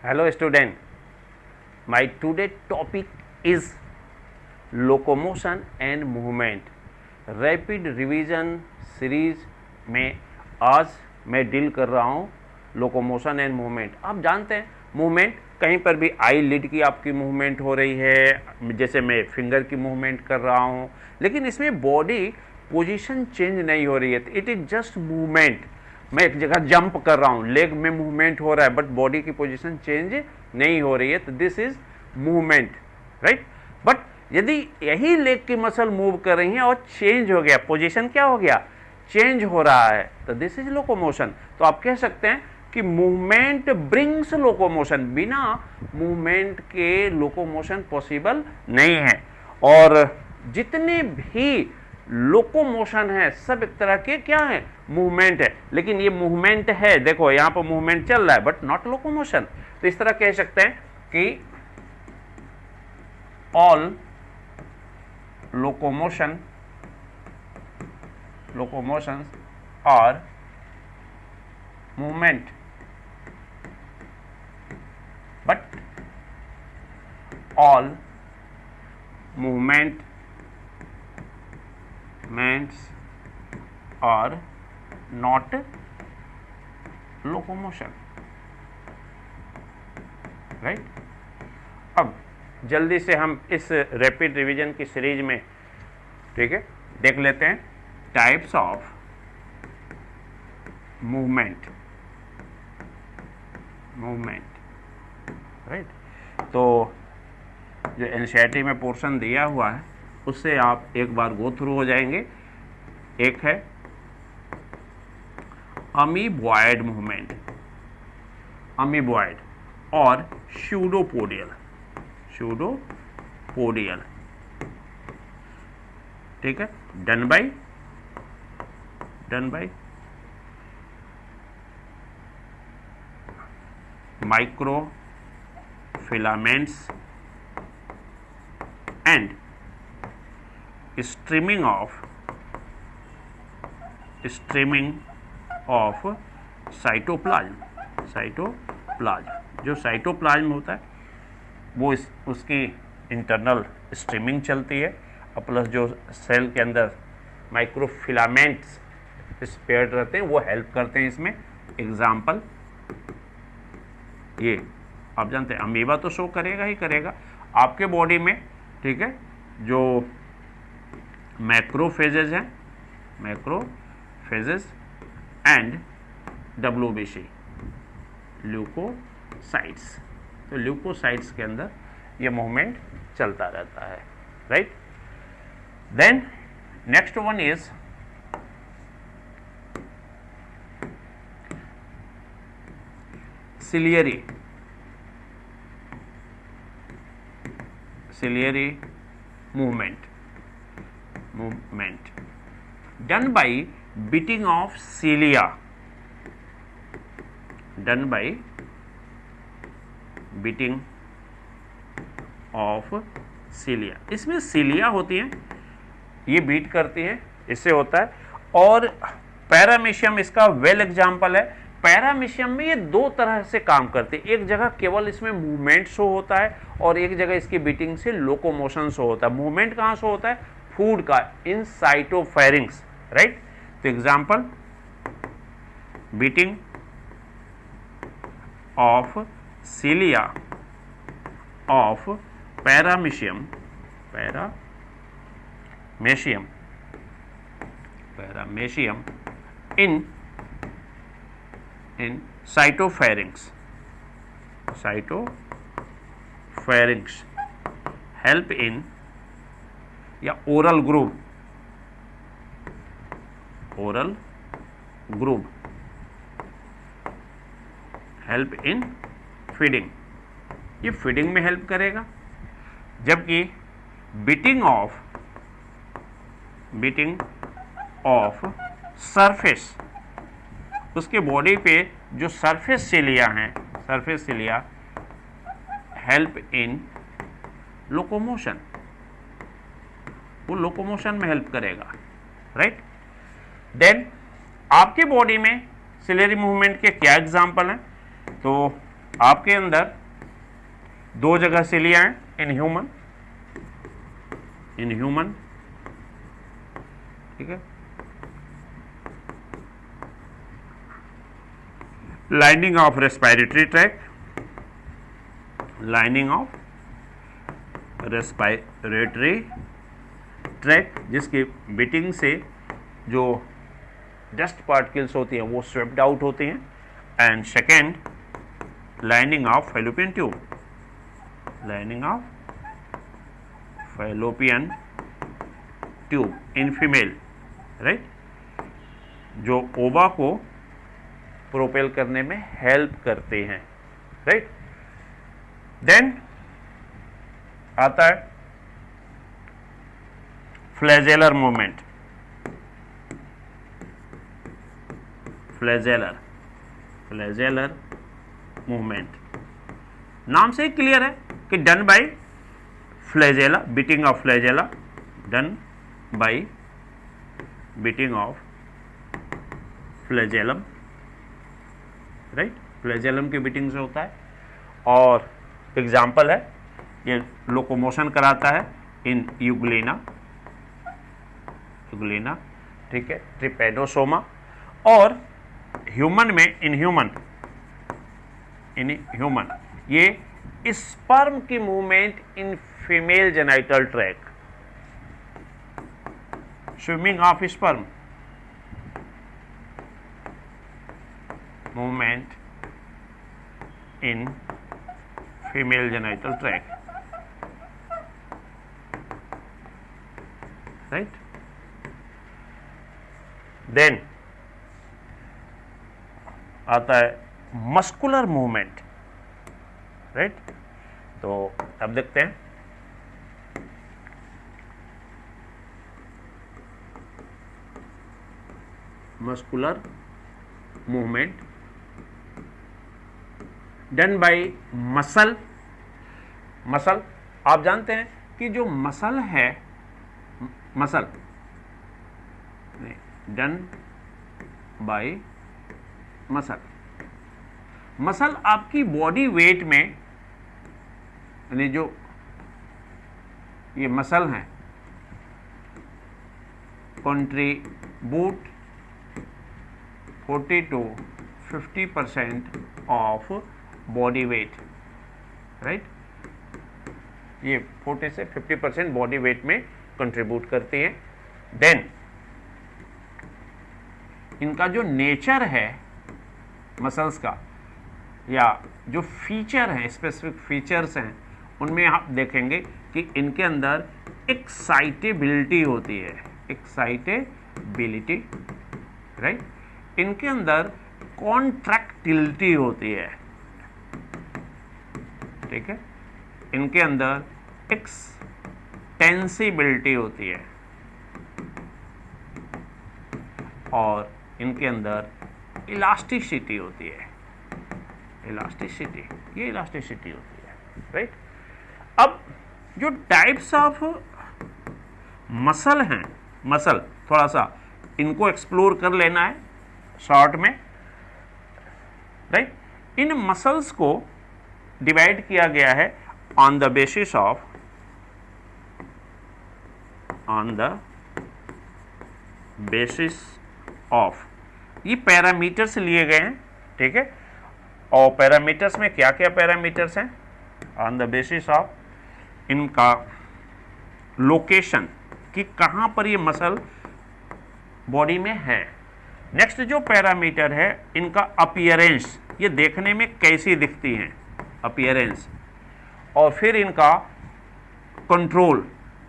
Hello student, my today topic is locomotion and movement. Rapid revision series में आज मैं deal कर रहा हूँ लोकोमोशन एंड मूवमेंट। आप जानते हैं मूवमेंट कहीं पर भी आई लिड की आपकी मूवमेंट हो रही है, जैसे मैं फिंगर की मूवमेंट कर रहा हूँ, लेकिन इसमें बॉडी पोजीशन चेंज नहीं हो रही है। It is just movement. मैं एक जगह जंप कर रहा हूँ, लेग में मूवमेंट हो रहा है बट बॉडी की पोजीशन चेंज नहीं हो रही है, तो this is movement, right. But यदि यही लेग की मसल मूव कर रही है और चेंज हो गया, पोजीशन क्या हो गया, चेंज हो रहा है, तो दिस इज लोकोमोशन। तो आप कह सकते हैं कि मूवमेंट ब्रिंग्स लोकोमोशन। बिना मूवमेंट के लोकोमोशन पॉसिबल नहीं है। और जितने भी लोकोमोशन है सब एक तरह के क्या है, मूवमेंट है। लेकिन ये मूवमेंट है, देखो यहां पर मूवमेंट चल रहा है बट नॉट लोकोमोशन। तो इस तरह कह सकते हैं कि all locomotions are movement, but all movements are not locomotion, right. अब जल्दी से हम इस रैपिड रिवीजन की सीरीज में, ठीक है, देख लेते हैं टाइप्स ऑफ मूवमेंट, राइट। तो जो एनसीईआरटी में पोर्शन दिया हुआ है उससे आप एक बार गो थ्रू हो जाएंगे। एक है अमीबॉयड मूवमेंट, अमीबॉयड, और स्यूडोपोडियल, ठीक है, done bye micro filaments and streaming of cytoplasm. जो साइटोप्लाज्म होता है वो उसकी इंटरनल स्ट्रीमिंग चलती है, और प्लस जो सेल के अंदर माइक्रोफिलामेंट्स स्पेयर्ड रहते हैं वो हेल्प करते हैं इसमें। एग्जाम्पल ये आप जानते हैं, अमीबा तो शो करेगा ही करेगा आपके बॉडी में, ठीक है। जो मैक्रोफेजेज हैं, मैक्रोफेजेज एंड WBC, ल्यूकोसाइट्स। तो ल्यूकोसाइट्स के अंदर ये मूवमेंट चलता रहता है, right. Then next one is ciliary movement done by beating of cilia, इसमें सिलिया होती हैं, ये बीट करती हैं, इससे होता है। और पैरामीशियम इसका वेल एग्जाम्पल है। पैरामीशियम में ये दो तरह से काम करते हैं, एक जगह केवल इसमें मूवमेंट शो होता है और एक जगह इसकी बीटिंग से लोकोमोशन शो होता है। मूवमेंट कहाँ शो होता है, फूड का, इन साइटोफेरिंग्स, राइट। तो example, beating of cilia of paramecium in cytopharynx help in, या oral groove help in feeding, ये फीडिंग में हेल्प करेगा। जबकि बीटिंग ऑफ सरफेस, उसके बॉडी पे जो surface cilia help in locomotion, वो लोकोमोशन में हेल्प करेगा, राइट। देन आपकी बॉडी में सिलेरी मूवमेंट के क्या एग्जाम्पल हैं, तो आपके अंदर 2 जगह सिलिया हैं इन ह्यूमन, ठीक है। Lining of respiratory tract, lining of respiratory tract, जिसकी बीटिंग से जो डस्ट पार्टिकल्स होती हैं वो स्वेप्ट आउट होती हैं। And second, lining of fallopian tube, lining of fallopian tube in female, right, जो ओवा को प्रोपेल करने में हेल्प करते हैं, राइट। देन आता है फ्लैजेलर मूवमेंट, फ्लैजेलर मूवमेंट नाम से ही क्लियर है कि done by flagella, beating of flagella, done by beating of flagellum, right, flagellum की बीटिंग से होता है। और एग्जाम्पल है, ये लोकोमोशन कराता है इन यूग्लिना, ठीक है, ट्रिपेडोसोमा। और ह्यूमन में, इन ह्यूमन ये स्पर्म की movement in female genital tract, swimming of sperm, movement in female genital tract, right. Then आता है मस्कुलर मूवमेंट, राइट। तो अब देखते हैं muscular movement done by muscle. आप जानते हैं कि जो मसल है, डन बाय मसल आपकी बॉडी वेट में, यानी जो ये मसल हैं, contribute 40 to 50% of body weight, right. ये 40 से 50% बॉडी वेट में कंट्रीब्यूट करती हैं। देन इनका जो नेचर है मसल्स का, या जो फीचर हैं, स्पेसिफिक फीचर्स हैं, उनमें आप देखेंगे कि इनके अंदर एक्साइटेबिलिटी होती है, एक्साइटेबिलिटी, राइट। इनके अंदर कॉन्ट्रैक्टिलिटी होती है, ठीक है। इनके अंदर एक्सटेंसिबिलिटी होती है, और इनके अंदर इलास्टिसिटी होती है, ये इलास्टिसिटी होती है, राइट। अब जो टाइप्स ऑफ मसल हैं, मसल थोड़ा सा इनको एक्सप्लोर कर लेना है शॉर्ट में, राइट। इन मसल्स को डिवाइड किया गया है ऑन द बेसिस ऑफ ये पैरामीटर्स लिए गए हैं, ठीक है। और पैरामीटर्स में क्या क्या पैरामीटर्स हैं? ऑन द बेसिस ऑफ इनका लोकेशन, कि कहाँ पर ये मसल बॉडी में है। नेक्स्ट जो पैरामीटर है इनका अपीयरेंस, ये देखने में कैसी दिखती हैं, अपीयरेंस। और फिर इनका कंट्रोल,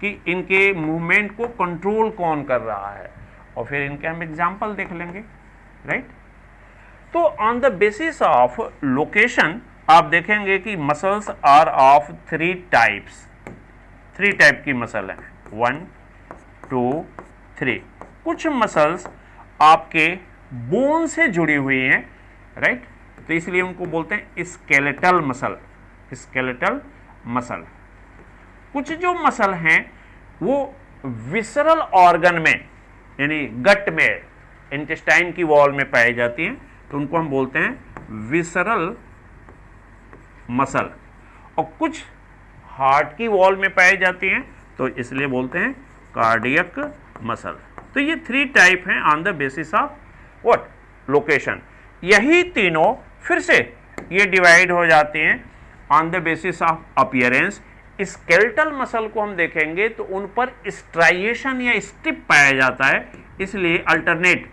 कि इनके मूवमेंट को कंट्रोल कौन कर रहा है। और फिर इनके हम एग्जाम्पल देख लेंगे, राइट। तो on the basis of location आप देखेंगे कि muscles are of 3 types, 3 type की मसल है, 1 2 3। कुछ मसल्स आपके बोन से जुड़ी हुई हैं, राइट, तो इसलिए उनको बोलते हैं स्केलेटल मसल, स्केलेटल मसल। कुछ जो मसल हैं वो विसरल ऑर्गन में, यानी गट में, इंटेस्टाइन की वॉल में पाई जाती हैं, तो उनको हम बोलते हैं विसरल मसल, और कुछ हार्ट की वॉल में पाई जाती हैं, तो इसलिए बोलते हैं कार्डियक मसल। तो ये 3 टाइप हैं on the basis of what, location. यही तीनों फिर से ये डिवाइड हो जाते हैं on the basis of appearance. Skeletal muscle को हम देखेंगे तो उन पर स्ट्राइएशन या स्ट्रिप पाया जाता है, इसलिए अल्टरनेट,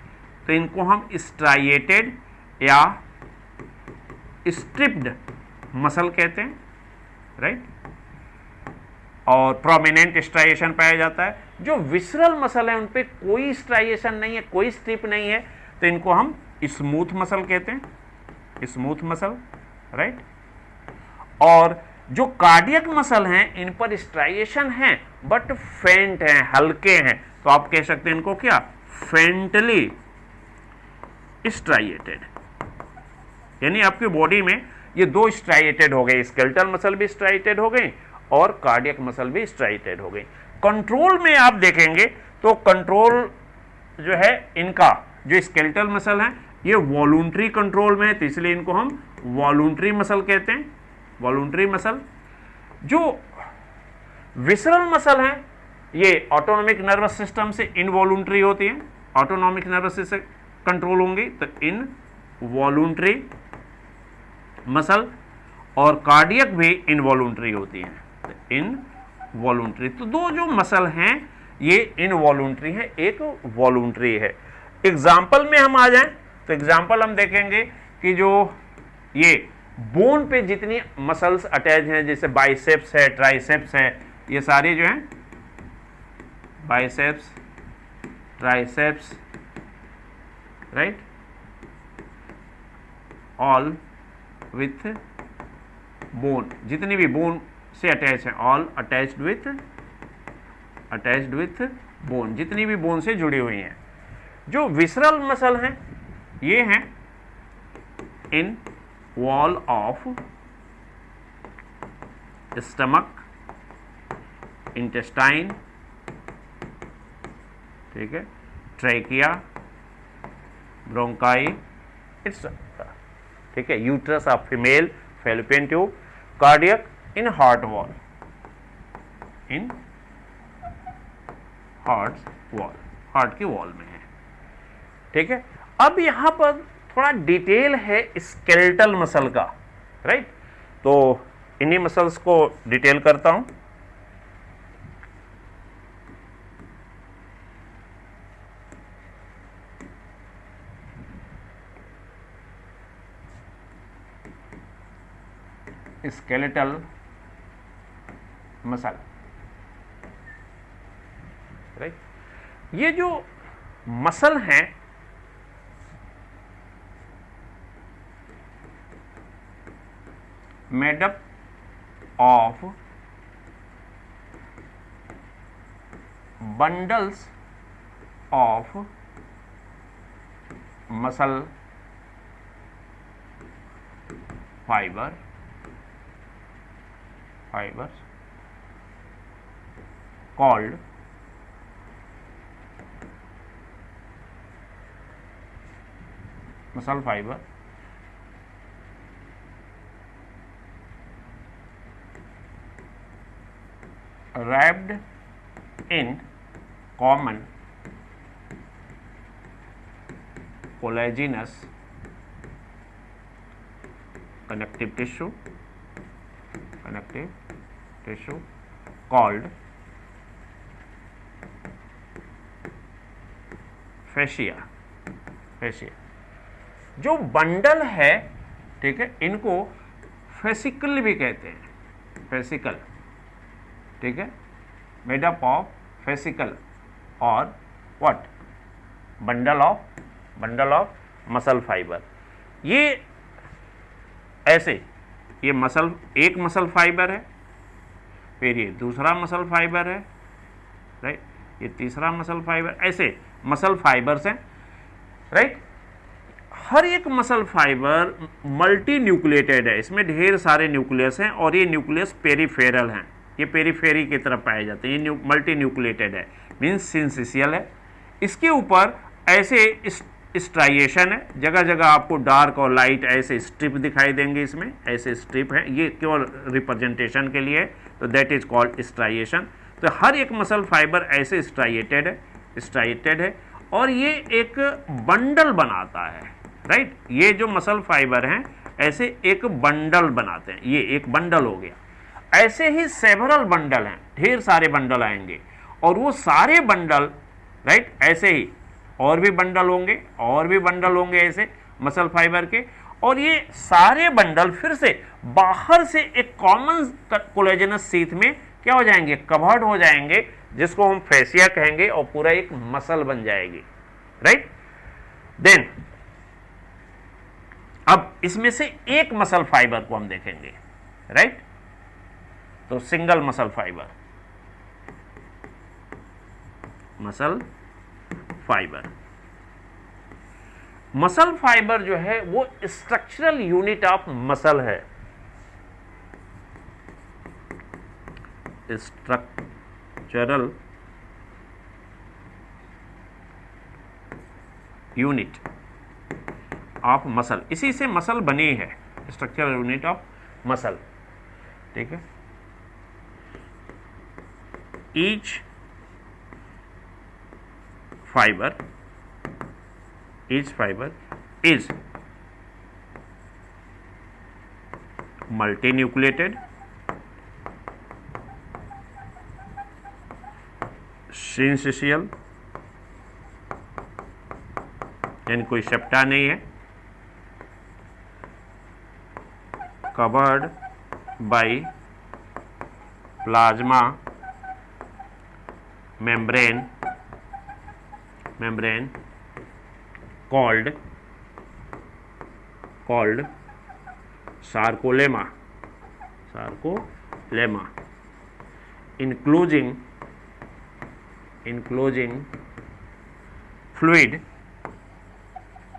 तो इनको हम स्ट्राइएटेड या स्ट्रिप्ड मसल कहते हैं, राइट। और प्रोमिनेंट स्ट्राइएशन पाया जाता है। जो विसरल मसल है उन पे कोई स्ट्राइएशन नहीं है, कोई स्ट्रिप नहीं है, तो इनको हम स्मूथ मसल कहते हैं, स्मूथ मसल, राइट। और जो कार्डियक मसल हैं इन पर स्ट्राइएशन है बट फेंट हैं, हल्के हैं, तो आप कह सकते हैं इनको क्या, फेंटली स्ट्राइएटेड। यानी आपकी बॉडी में ये 2 स्ट्राइएटेड हो गए, स्केलेटल मसल भी स्ट्राइएटेड हो गई और कार्डियक मसल भी स्ट्राइएटेड हो गई। कंट्रोल में आप देखेंगे तो कंट्रोल जो है इनका, जो स्केलेटल मसल है ये वॉलुंटरी कंट्रोल में है, तो इसलिए इनको हम वॉलुंटरी मसल कहते हैं, वॉलुंटरी मसल। जो विसरल मसल है ये ऑटोनॉमिक नर्वस सिस्टम से इनवॉलुंटरी होती है, ऑटोनॉमिक नर्वस सिस्टम से कंट्रोल होंगी, तो इन वॉलुंटरी मसल, और कार्डियक भी इनवॉलुंटरी होती है, तो इनवॉलुंटरी। तो 2 जो मसल हैं ये इनवॉलुंटरी है, एक वॉलुंटरी है। एग्जाम्पल में हम आ जाएं तो एग्जाम्पल हम देखेंगे कि जो ये बोन पे जितनी मसल्स अटैच हैं, जैसे बाइसेप्स है, ट्राइसेप्स है, ये सारे जो हैं biceps, triceps, right, all with bone, जितनी भी बोन से अटैच है, ऑल अटैच्ड विथ बोन, जितनी भी बोन से जुड़ी हुई हैं। जो विसरल मसल हैं ये हैं in wall of stomach, intestine, ठीक है, ट्रैकिया, ब्रोंकाई, ठीक है, uterus of female, fallopian tube, cardiac in heart wall, in heart wall, heart की वॉल में है, ठीक है। अब यहां पर थोड़ा डिटेल है स्केलेटल मसल का, राइट। तो इन्हीं मसल्स को डिटेल करता हूं। Skeletal muscle, right. ये जो मसल हैं made up of bundles of muscle fibres called muscle fiber, wrapped in common collagenous connective tissue called fascia। जो बंडल है, ठीक है, इनको फेसिकल भी कहते हैं, फेसिकल, ठीक है, मेड अप ऑफ फेसिकल और what, bundle of muscle fibre. ये ऐसे, ये मसल, एक मसल फाइबर है, फिर ये दूसरा मसल फाइबर है, राइट, ये तीसरा मसल फाइबर, ऐसे मसल फाइबर्स हैं, राइट। हर एक मसल फाइबर मल्टी न्यूक्लिएटेड है, इसमें ढेर सारे न्यूक्लियस हैं और ये न्यूक्लियस पेरीफेरल हैं, ये पेरीफेरी की तरफ पाए जाते हैं, ये मल्टी न्यूक्लिएटेड है, मीन्स सिंसिशियल है। इसके ऊपर ऐसे स्ट्राइएशन है, जगह जगह आपको डार्क और लाइट ऐसे स्ट्रिप दिखाई देंगे, इसमें ऐसे स्ट्रिप है, ये केवल रिप्रेजेंटेशन के लिए है, तो दैट इज कॉल्ड स्ट्राइएशन। तो हर एक मसल फाइबर ऐसे स्ट्राइएटेड है और ये एक बंडल बनाता है, राइट। ये जो मसल फाइबर हैं ऐसे एक बंडल बनाते हैं, ये एक बंडल हो गया। ऐसे ही सेवरल बंडल हैं, ढेर सारे बंडल आएंगे और वो सारे बंडल, राइट, ऐसे ही और भी बंडल होंगे ऐसे मसल फाइबर के, और ये सारे बंडल फिर से बाहर से एक कॉमन कोलेजनस शीथ में क्या हो जाएंगे, कवर्ड हो जाएंगे, जिसको हम फेसिया कहेंगे और पूरा एक मसल बन जाएगी, राइट। देन अब इसमें से एक मसल फाइबर को हम देखेंगे, राइट। तो single muscle fibre, muscle fibre जो है वो स्ट्रक्चरल यूनिट ऑफ मसल है, स्ट्रक्चरल यूनिट ऑफ मसल, इसी से मसल बनी है, स्ट्रक्चरल यूनिट ऑफ मसल, ठीक है। Each fibre is multinucleated, syncytial, यानी कोई सेप्टा नहीं है, covered by plasma membrane called sarcolemma, enclosing fluid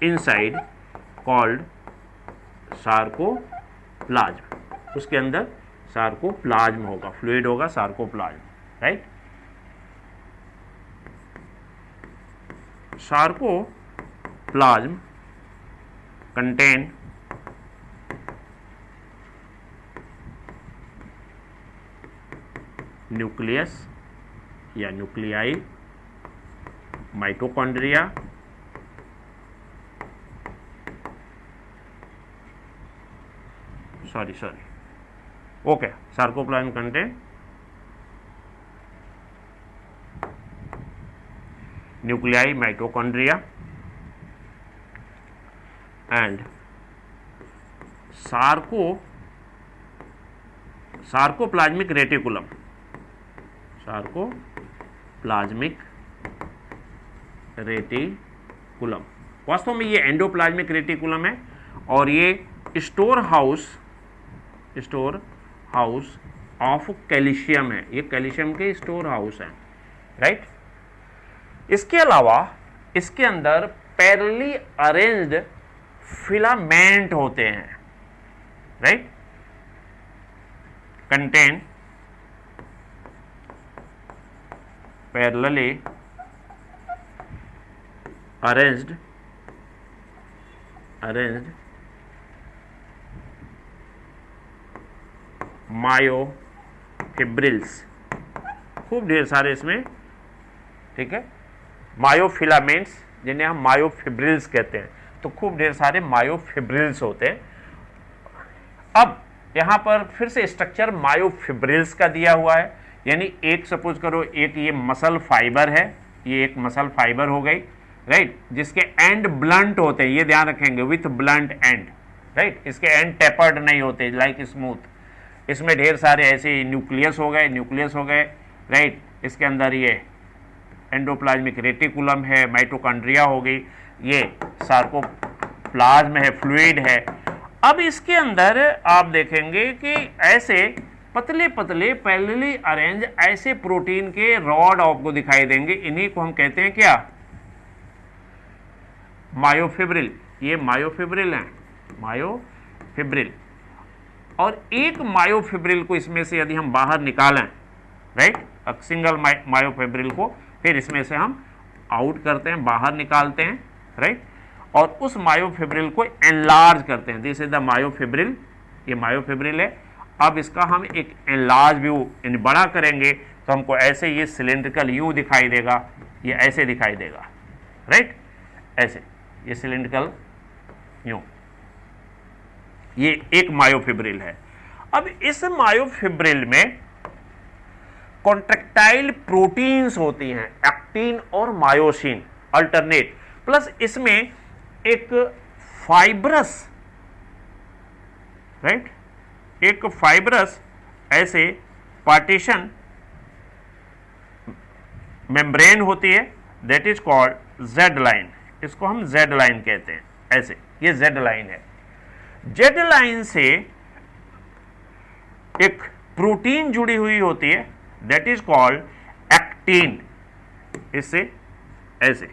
inside called sarcoplasm, उसके अंदर सार्कोप्लाज्म होगा, फ्लूइड होगा, sarcoplasm, right. Sarcoplasm contain nucleus या nuclei, mitochondria, okay, sarcoplasm contain nuclei, mitochondria and sarcoplasmic reticulum, वास्तव में ये एंडोप्लाज्मिक रेटिकुलम है और ये स्टोर हाउस ऑफ कैल्शियम है, ये कैल्शियम के स्टोर हाउस हैं, राइट। इसके अलावा इसके अंदर पैरेलली अरेंज्ड फिलामेंट होते हैं, right, contain parallelly arranged myofibrils, खूब ढेर सारे इसमें, ठीक है, मायोफिलामेंट्स जिन्हें हम मायोफिब्रिल्स कहते हैं, तो खूब ढेर सारे मायोफिब्रिल्स होते हैं। अब यहां पर फिर से स्ट्रक्चर मायोफिब्रिल्स का दिया हुआ है, यानी एक सपोज करो एक ये मसल फाइबर है, ये एक मसल फाइबर हो गई, राइट, जिसके एंड ब्लंट होते हैं, ये ध्यान रखेंगे, विथ ब्लंट एंड, राइट, इसके एंड टेपर्ड नहीं होते, लाइक स्मूथ। इसमें ढेर सारे ऐसे न्यूक्लियस हो गए, राइट, इसके अंदर ये एंडोप्लाज्मिक रेटिकुलम है, माइटोकॉन्ड्रिया हो गई, ये सार्कोप्लाज्म है, फ्लूइड है। अब इसके अंदर आप देखेंगे कि ऐसे पतले पतले पैरेलली अरेंज ऐसे प्रोटीन के रॉड आपको दिखाई देंगे, इन्हीं को हम कहते हैं क्या, मायोफिब्रिल। ये मायोफिब्रिल हैं, मायोफिब्रिल। और एक मायोफिब्रिल को इसमें से यदि हम बाहर निकालें, राइट, सिंगल मायोफिब्रिल को फिर इसमें से हम आउट करते हैं, बाहर निकालते हैं, राइट, और उस मायोफिब्रिल को एनलार्ज करते हैं। दिस इज द मायोफिब्रिल, ये मायोफिब्रिल है। अब इसका हम एक एनलार्ज व्यू बड़ा करेंगे तो हमको ऐसे ये सिलेंड्रिकल यूं दिखाई देगा, ये ऐसे दिखाई देगा, राइट, ऐसे ये सिलेंड्रिकल यूं, ये एक मायोफिब्रिल है। अब इस मायोफिब्रिल में कॉन्ट्रैक्टाइल प्रोटीन्स होती हैं, एक्टिन और मायोसिन अल्टरनेट, प्लस इसमें एक फाइब्रस, राइट, एक फाइब्रस ऐसे पार्टीशन मेम्ब्रेन होती है, that is called Z line. इसको हम जेड लाइन कहते हैं, ऐसे ये जेड लाइन है। जेड लाइन से एक प्रोटीन जुड़ी हुई होती है, दैट इज कॉल्ड एक्टिन। इससे ऐसे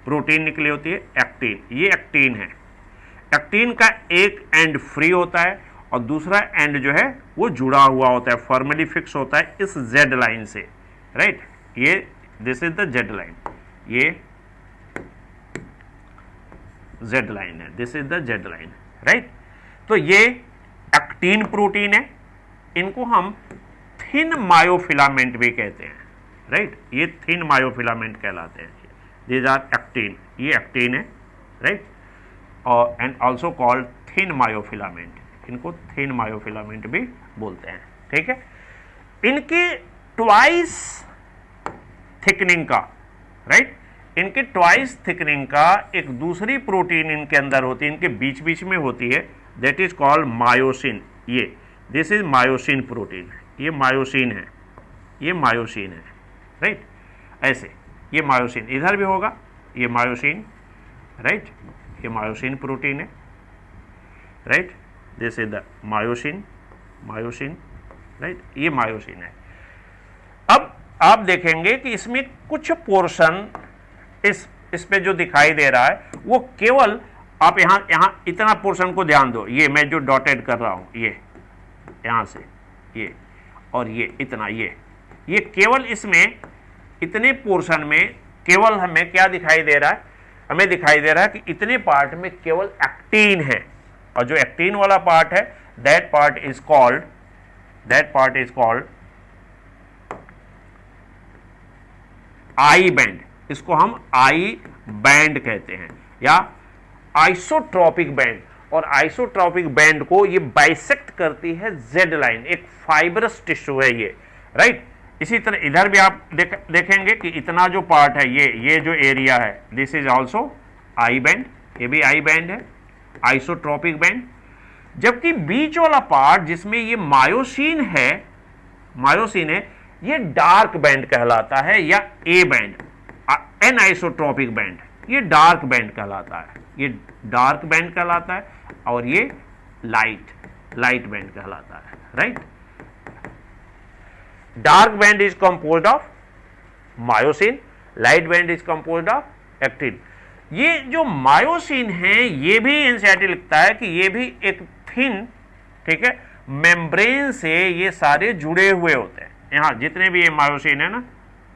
प्रोटीन निकली होती है, एक्टिन, ये एक्टिन है। एक्टिन का एक एंड फ्री होता है और दूसरा एंड जो है वो जुड़ा हुआ होता है, फॉर्मली फिक्स होता है इस जेड लाइन से, राइट। ये this is the Z line, ये जेड लाइन है, this is the Z line, right. तो ये एक्टिन प्रोटीन है, इनको हम थिन मायोफिलामेंट भी कहते हैं, राइट, ये थिन मायोफिलामेंट कहलाते हैं। दीज आर एक्टिन, ये एक्टिन है, राइट, और and also called thin myofilament, इनको थिन मायोफिलामेंट भी बोलते हैं, ठीक है। इनके ट्वाइस थिकनिंग का, राइट, इनके ट्वाइस थिकनिंग का एक दूसरी प्रोटीन इनके अंदर होती है, इनके बीच बीच में होती है, दैट इज कॉल्ड मायोसिन। ये दिस इज मायोसिन प्रोटीन, ये मायोसिन है, ये मायोसिन है, राइट, ऐसे ये मायोसिन इधर भी होगा, ये मायोसिन, राइट, ये मायोसिन प्रोटीन है, right, this is the myosin, myosin, right, ये मायोसिन है। अब आप देखेंगे कि इसमें कुछ पोर्शन इस पे जो दिखाई दे रहा है वो केवल, आप यहां इतना पोर्शन को ध्यान दो, ये मैं जो डॉटेड कर रहा हूं, ये यहां से ये और ये इतना, ये केवल इसमें इतने पोर्शन में केवल हमें क्या दिखाई दे रहा है, हमें दिखाई दे रहा है कि इतने पार्ट में केवल एक्टिन है, और जो एक्टिन वाला पार्ट है that part is called I band, इसको हम आई बैंड कहते हैं, या आइसोट्रॉपिक बैंड। और आइसोट्रॉपिक बैंड को ये बाइसेक्ट करती है जेड लाइन, एक फाइब्रस टिश्यू है ये, राइट। इसी तरह इधर भी आप देखेंगे कि इतना जो पार्ट है, ये जो एरिया है, this is also I band, ये भी आई बैंड है, आइसोट्रॉपिक बैंड। जबकि बीच वाला पार्ट जिसमें ये मायोसिन है, ये डार्क बैंड कहलाता है, या A band, an isotropic band, ये डार्क बैंड कहलाता है, ये डार्क बैंड कहलाता है, और ये लाइट बैंड कहलाता है, right. Dark band is composed of myosin, light band is composed of actin. ये जो मायोसिन है, ये भी एनसीईआरटी लिखता है कि ये भी एक थिन, ठीक है, मेम्ब्रेन से ये सारे जुड़े हुए होते हैं। यहां जितने भी ये मायोसिन है ना,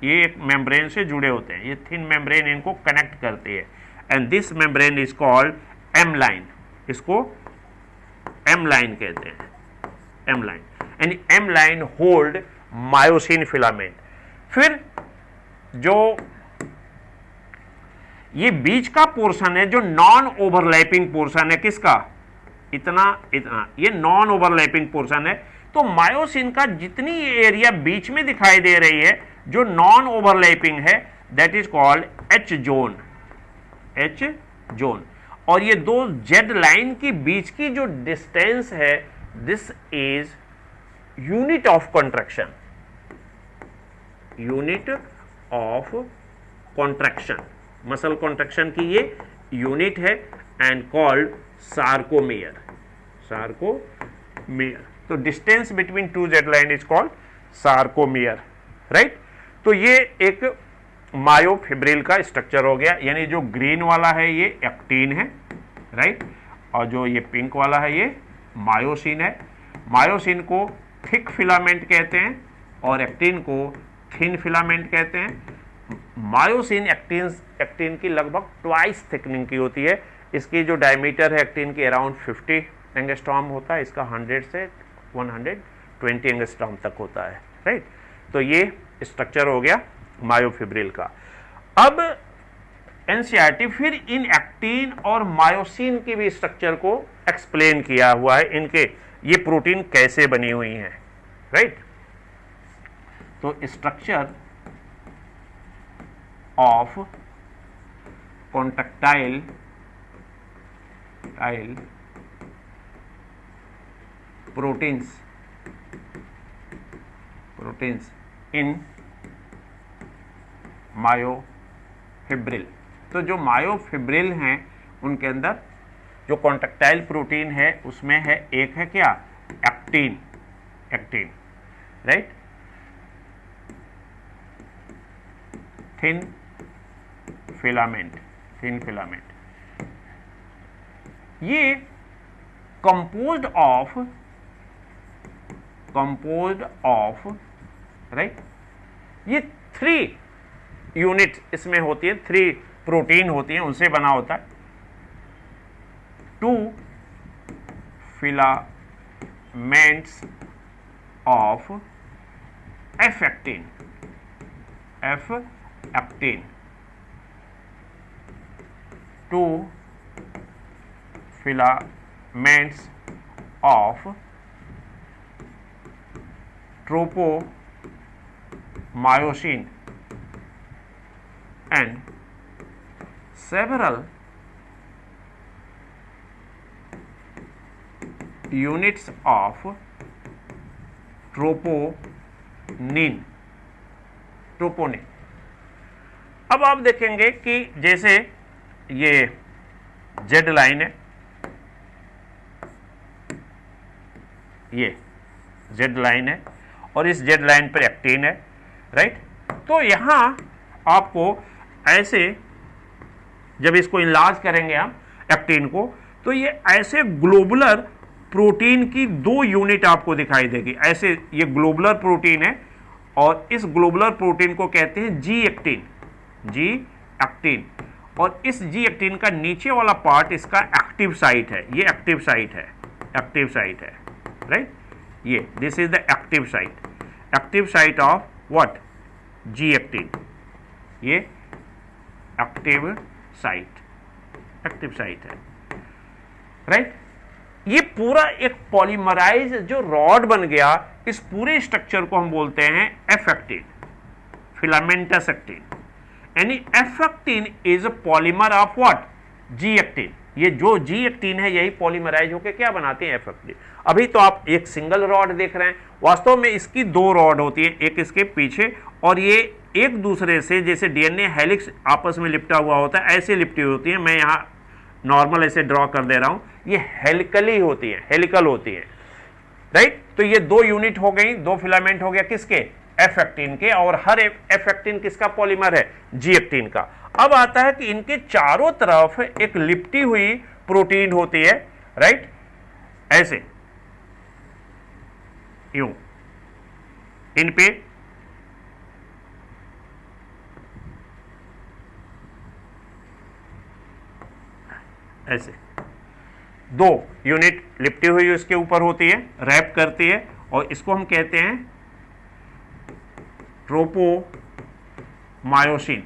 ये एक मेम्ब्रेन से जुड़े होते हैं, ये थिन मेम्ब्रेन इनको कनेक्ट करती है, and this membrane is called M line, इसको एम लाइन कहते हैं, M line, and M line hold myosin filament. फिर जो ये बीच का पोर्शन है, जो नॉन ओवरलैपिंग पोर्शन है, किसका, इतना, ये नॉन ओवरलैपिंग पोर्शन है। तो मायोसिन का जितनी एरिया बीच में दिखाई दे रही है जो नॉन ओवरलैपिंग है, that is called H zone, H zone. और ये दो जेड लाइन की बीच की जो डिस्टेंस है, this is unit of contraction, unit of contraction, muscle contraction की ये यूनिट है, एंड कॉल्ड सार्कोमेयर, सार्कोमेयर। तो distance between two Z line is called sarcomere, right. तो ये एक मायोफिब्रिल का स्ट्रक्चर हो गया, यानी जो ग्रीन वाला है ये एक्टिन है, राइट, और जो ये पिंक वाला है ये मायोसिन है। मायोसिन को थिक फिलामेंट कहते हैं और एक्टिन को थिन फिलामेंट कहते हैं। मायोसिन एक्टिन एक्टिन की लगभग ट्वाइस थिकनिंग की होती है। इसकी जो डायमीटर है एक्टिन की अराउंड 50 एंगस्ट्रॉम होता है, इसका 100 से 120 एंगस्ट्रॉम तक होता है, राइट। तो ये स्ट्रक्चर हो गया मायोफिब्रिल का। अब एनसीईआरटी फिर इन एक्टिन और मायोसिन की भी स्ट्रक्चर को एक्सप्लेन किया हुआ है, इनके ये प्रोटीन कैसे बनी हुई हैं, राइट। तो structure of contractile proteins in myofibril. तो जो मायोफिब्रिल हैं उनके अंदर जो कॉन्ट्रैक्टाइल प्रोटीन है उसमें है, एक है क्या, एक्टिन, राइट। थिन फिलामेंट, ये कंपोज्ड ऑफ राइट, ये 3 यूनिट इसमें होती है, 3 प्रोटीन होती है, उनसे बना होता है। 2 filaments of F actin, 2 filaments of tropomyosin and several units of troponin। अब आप देखेंगे कि जैसे ये जेड लाइन है, ये जेड लाइन है और इस जेड लाइन पर एक्टिन है, राइट। तो यहां आपको ऐसे जब इसको इनलार्ज करेंगे हम एक्टिन को, तो ये ऐसे ग्लोबुलर प्रोटीन की 2 यूनिट आपको दिखाई देगी। ऐसे ये ग्लोबुलर प्रोटीन है और इस ग्लोबुलर प्रोटीन को कहते हैं जी एक्टिन, और इस जी एक्टिन का नीचे वाला पार्ट इसका एक्टिव साइट है, ये एक्टिव साइट है, राइट। ये this is the active site of what, G actin. ये एक्टिव साइट है, राइट। ये पूरा एक पॉलीमराइज जो रॉड बन गया, इस पूरे स्ट्रक्चर को हम बोलते हैं एफ एक्टिन, फिलामेंटस एक्टिन। यानी F actin is a polymer of what, G actin. ये जो जी एक्टिन है यही पॉलीमराइज होकर क्या बनाते हैं, एफ एक्टिन। अभी तो आप एक सिंगल रॉड देख रहे हैं, वास्तव में इसकी 2 रॉड होती है, एक इसके पीछे और ये एक दूसरे से जैसे डीएनए हेलिक्स आपस में लिपटा हुआ होता है, ऐसे लिपटी होती है। मैं यहाँ नॉर्मल ऐसे ड्रॉ कर दे रहा हूं, ये हेलिकल होती है, राइट। तो ये 2 यूनिट हो गई, 2 फिलामेंट हो गया किसके, एफ एक्टिन के, और हर एफ एक्टिन किसका पॉलीमर है, जी एक्टिन का। अब आता है कि इनके चारों तरफ एक लिपटी हुई प्रोटीन होती है, राइट, ऐसे यूं, इन पे ऐसे 2 यूनिट लिपटी हुई इसके ऊपर होती है, रैप करती है, और इसको हम कहते हैं ट्रोपोमायोसिन।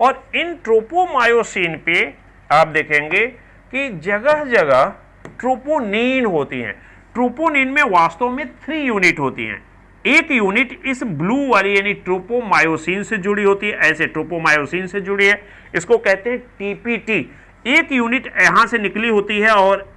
और इन ट्रोपोमायोसिन पे आप देखेंगे कि जगह जगह ट्रोपोनिन होती हैं। ट्रोपोनिन में वास्तव में 3 यूनिट होती हैं। एक यूनिट इस ब्लू वाली यानी ट्रोपोमायोसिन से जुड़ी होती है, ऐसे ट्रोपोमायोसिन से जुड़ी है, इसको कहते हैं टीपीटी। एक यूनिट यहां से निकली होती है और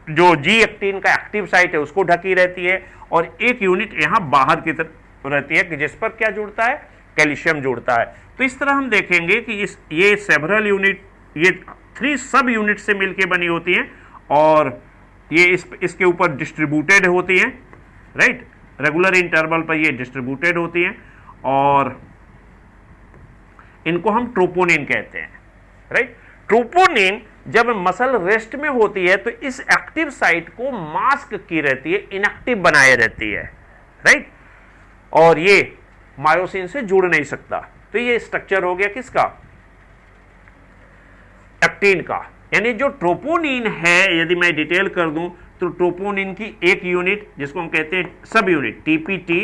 जो जी एक्टिन का एक्टिव साइट है उसको ढकी रहती है, और एक यूनिट यहां बाहर की तरफ रहती है कि जिस पर क्या जुड़ता है, कैल्शियम जुड़ता है। तो इस तरह हम देखेंगे कि ये सेवरल यूनिट, ये 3 सब यूनिट से मिलकर बनी होती हैं, और ये इसके ऊपर डिस्ट्रीब्यूटेड होती हैं, राइट। रेगुलर इंटरवल पर ये डिस्ट्रीब्यूटेड होती हैं, और इनको हम ट्रोपोनिन कहते हैं, राइट। ट्रोपोनिन जब मसल रेस्ट में होती है तो इस एक्टिव साइट को मास्क की रहती है, इनएक्टिव बनाए रहती है, राइट, और ये मायोसिन से जुड़ नहीं सकता। तो ये स्ट्रक्चर हो गया किसका, एक्टिन का। यानी जो ट्रोपोनिन है, यदि मैं डिटेल कर दूं तो ट्रोपोनिन की एक यूनिट जिसको हम कहते हैं सब यूनिट टीपीटी,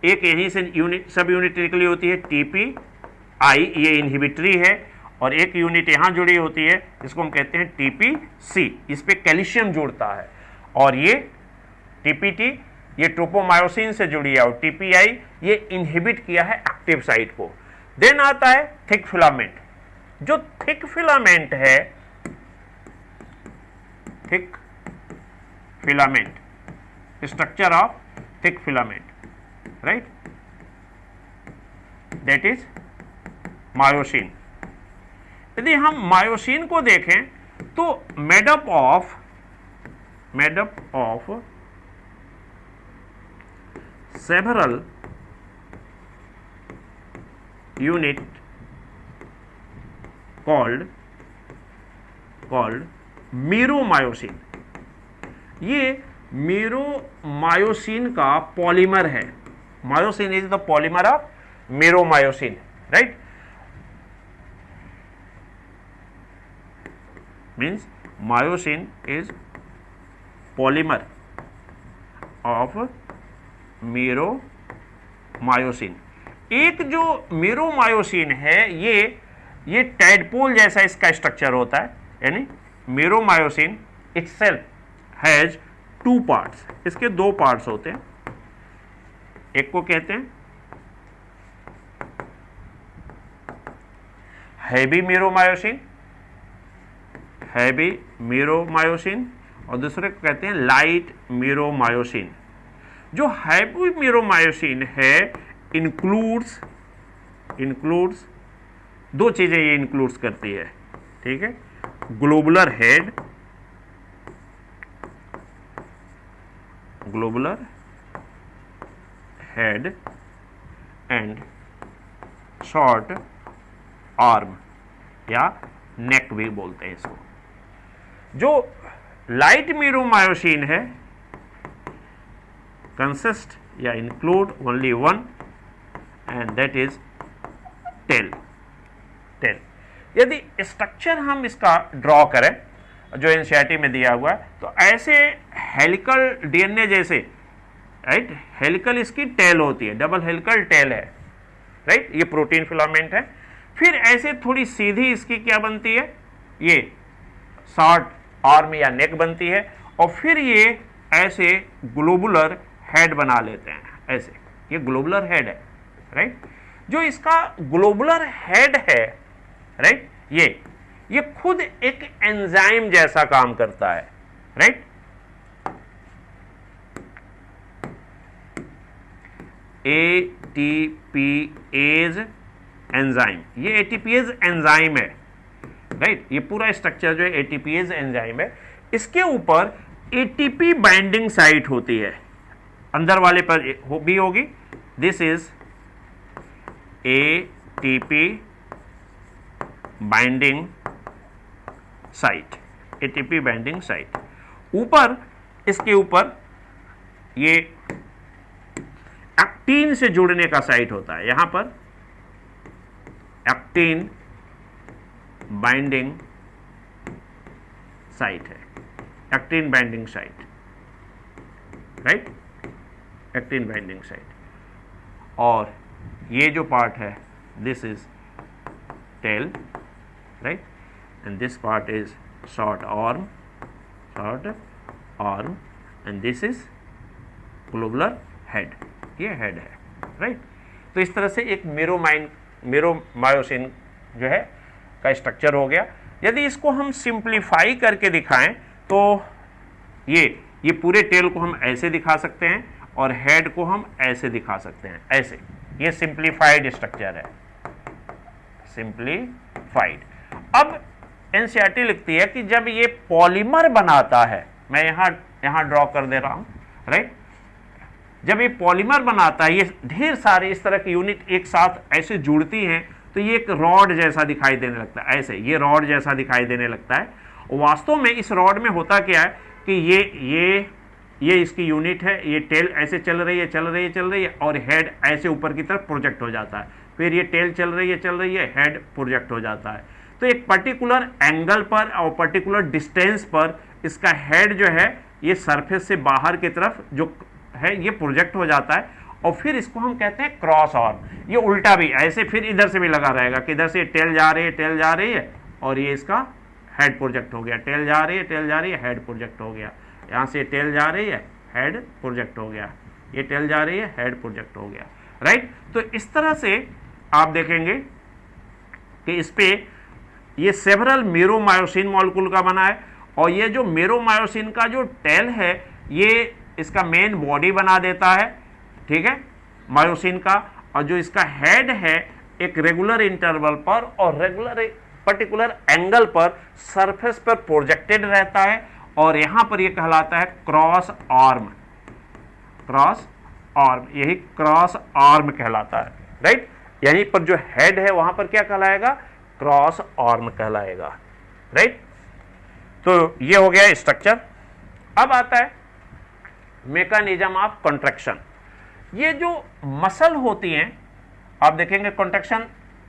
एक यहीं से यूनिट सब यूनिट निकली होती है टीपीआई, ये इनहिबिटरी है, और एक यूनिट यहां जुड़ी होती है जिसको हम कहते हैं टीपीसी, इस पे कैल्शियम जुड़ता है, और ये टीपीटी ये ट्रोपोमायोसिन से जुड़ी है, और टीपीआई ये इनहिबिट किया है एक्टिव साइट को। देन आता है थिक फिलामेंट। जो थिक फिलामेंट है, thick filament, structure of thick filament, right, that is myosin. यदि हम मायोसिन को देखें तो made up of several unit called meromyosin. ये मीरोमायोसिन का पॉलीमर है। Myosin is the polymer of meromyosin, right, means myosin is polymer of meromyosin. एक जो मीरोमायोसिन है ये टैडपोल जैसा इसका स्ट्रक्चर होता है, यानी meromyosin itself has two parts, इसके दो पार्ट्स होते हैं। एक को कहते हैं हैवी मीरोमायोसिन, और दूसरे को कहते हैं लाइट मीरोमायोसिन। जो हैवी मीरोमायोसिन है इंक्लूड्स दो चीजें ये इंक्लूड्स करती है, ठीक है, globular head and short arm या नेक भी बोलते हैं इसको। जो लाइट मीरोमायोसिन है कंसिस्ट या include only one, and that is tail. यदि स्ट्रक्चर हम इसका ड्रॉ करें जो एनसीईआरटी में दिया हुआ है, तो ऐसे हेलिकल डीएनए जैसे, राइट, हेलिकल इसकी टेल होती है, डबल हेलिकल टेल है, राइट, ये प्रोटीन फिलामेंट है। फिर ऐसे थोड़ी सीधी इसकी क्या बनती है, ये शॉर्ट आर्म या नेक बनती है, और फिर ये ऐसे ग्लोबुलर हेड बना लेते हैं, ऐसे, ये ग्लोबुलर हेड है, राइट। जो इसका ग्लोबुलर हेड है, राइट, ये खुद एक एंजाइम जैसा काम करता है, राइट। एटीपीएज एंजाइम, ये एटीपीएज एंजाइम है, राइट, ये पूरा स्ट्रक्चर जो है एटीपीएज एंजाइम है। इसके ऊपर एटीपी बाइंडिंग साइट होती है, अंदर वाले पर भी होगी। This is ATP binding site, ATP binding site. ऊपर, इसके ऊपर ये एक्टिन से जुड़ने का साइट होता है, यहां पर एक्टिन बाइंडिंग साइट है, actin binding site, right, actin binding site. और ये जो पार्ट है this is tail, right, and this part is short arm, and this is globular head, ये हेड है, राइट। तो इस तरह से एक मीरोमायोसिन जो है का स्ट्रक्चर हो गया। यदि इसको हम सिंप्लीफाई करके दिखाएं तो ये पूरे टेल को हम ऐसे दिखा सकते हैं और हेड को हम ऐसे दिखा सकते हैं, ऐसे। ये सिंप्लीफाइड स्ट्रक्चर है, सिंप्लीफाइड। अब एनसीईआरटी लिखती है कि जब ये पॉलीमर बनाता है, मैं यहां ड्रॉ कर दे रहा हूं, राइट, जब ये पॉलीमर बनाता है, ये ढेर सारे इस तरह की यूनिट एक साथ ऐसे जुड़ती हैं, तो ये एक रॉड जैसा दिखाई देने लगता है, ऐसे ये रॉड जैसा दिखाई देने लगता है। वास्तव में इस रॉड में होता क्या है कि ये इसकी यूनिट है, ये टेल ऐसे चल रही है, और हेड ऐसे ऊपर की तरफ प्रोजेक्ट हो जाता है। फिर ये टेल चल रही है, हेड प्रोजेक्ट हो जाता है। तो एक पर्टिकुलर एंगल पर और पर्टिकुलर डिस्टेंस पर इसका हेड जो है ये सरफेस से बाहर की तरफ जो है ये प्रोजेक्ट हो जाता है, और फिर इसको हम कहते हैं क्रॉस आर्म। ये उल्टा भी ऐसे फिर इधर से भी लगा रहेगा कि इधर से टेल जा रही है और ये इसका हेड प्रोजेक्ट हो गया, टेल जा रही है, हेड प्रोजेक्ट हो गया, यहाँ से टेल जा रही है, हेड प्रोजेक्ट हो गया, ये टेल जा रही है, हेड प्रोजेक्ट हो गया, राइट। तो इस तरह से आप देखेंगे कि इस पे ये सेवरल मेरोमायोसिन मॉलिक्यूल का बना है, और ये जो मेरोमायोसिन का जो टेल है ये इसका मेन बॉडी बना देता है, ठीक है, मायोसिन का। और जो इसका हेड है एक रेगुलर इंटरवल पर और रेगुलर पर्टिकुलर एंगल पर सरफेस पर प्रोजेक्टेड रहता है, और यहां पर ये कहलाता है क्रॉस आर्म, यही क्रॉस आर्म कहलाता है, राइट। यहीं पर जो हेड है वहां पर क्या कहलाएगा, क्रॉस आर्म कहलाएगा, राइट। तो ये हो गया स्ट्रक्चर। अब आता है मैकेनिज्म ऑफ कॉन्ट्रैक्शन। ये जो मसल होती हैं, आप देखेंगे कॉन्ट्रैक्शन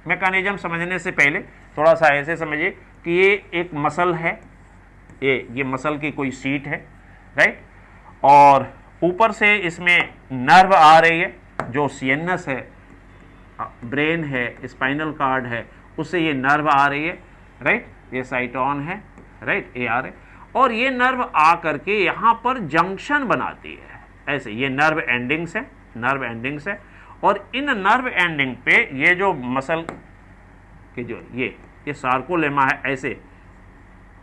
मैकेनिज्म समझने से पहले थोड़ा सा ऐसे समझिए कि ये एक मसल है, ये मसल की कोई सीट है, राइट, और ऊपर से इसमें नर्व आ रही है, जो सीएनएस है, ब्रेन है, स्पाइनल कार्ड है, उससे ये नर्व आ रही है, राइट, ये साइटोन है, राइट, ए आर है, और ये नर्व आ करके यहाँ पर जंक्शन बनाती है, ऐसे ये नर्व एंडिंग्स है, और इन नर्व एंडिंग पे ये जो मसल के जो ये सार्कोलेमा है, ऐसे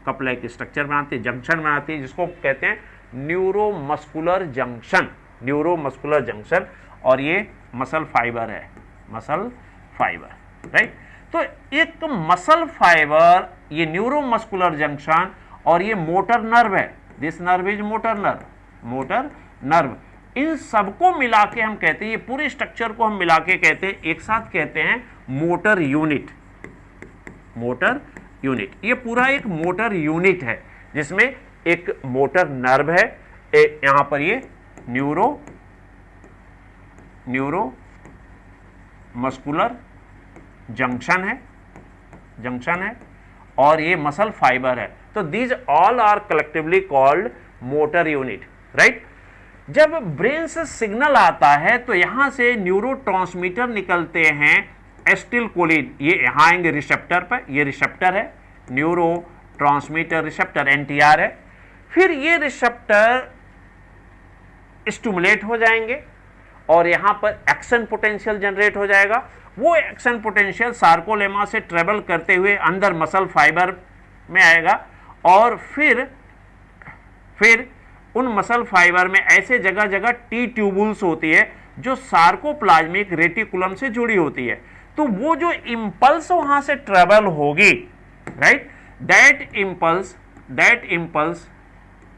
कप लाइक स्ट्रक्चर बनाती है, जंक्शन बनाती है, जिसको कहते हैं न्यूरोमस्कुलर जंक्शन, और ये मसल फाइबर है, राइट। तो एक मसल फाइबर, ये न्यूरोमस्कुलर जंक्शन, और ये मोटर नर्व है, this nerve is motor nerve, इन सबको मिला के हम कहते हैं, ये पूरे स्ट्रक्चर को हम मिला के कहते हैं, एक साथ कहते हैं मोटर यूनिट। ये पूरा एक मोटर यूनिट है, जिसमें एक मोटर नर्व है, यहां पर ये न्यूरो मस्कुलर जंक्शन है, और ये मसल फाइबर है। तो these all are collectively called motor unit, right. जब ब्रेन से सिग्नल आता है तो यहां से न्यूरोट्रांसमीटर निकलते हैं, एसिटिलकोलिन, ये यहां आएंगे रिसेप्टर पर, ये रिसेप्टर है, न्यूरोट्रांसमीटर रिसेप्टर एनटीआर है। फिर ये रिसेप्टर स्टिमुलेट हो जाएंगे और यहां पर एक्शन पोटेंशियल जनरेट हो जाएगा। वो एक्शन पोटेंशियल सार्कोलेमा से ट्रेवल करते हुए अंदर मसल फाइबर में आएगा, और फिर उन मसल फाइबर में ऐसे जगह जगह टी ट्यूबुल्स होती है जो सार्कोप्लाज्मिक रेटिकुलम से जुड़ी होती है। तो वो जो इंपल्स वहां से ट्रेवल होगी, right, that impulse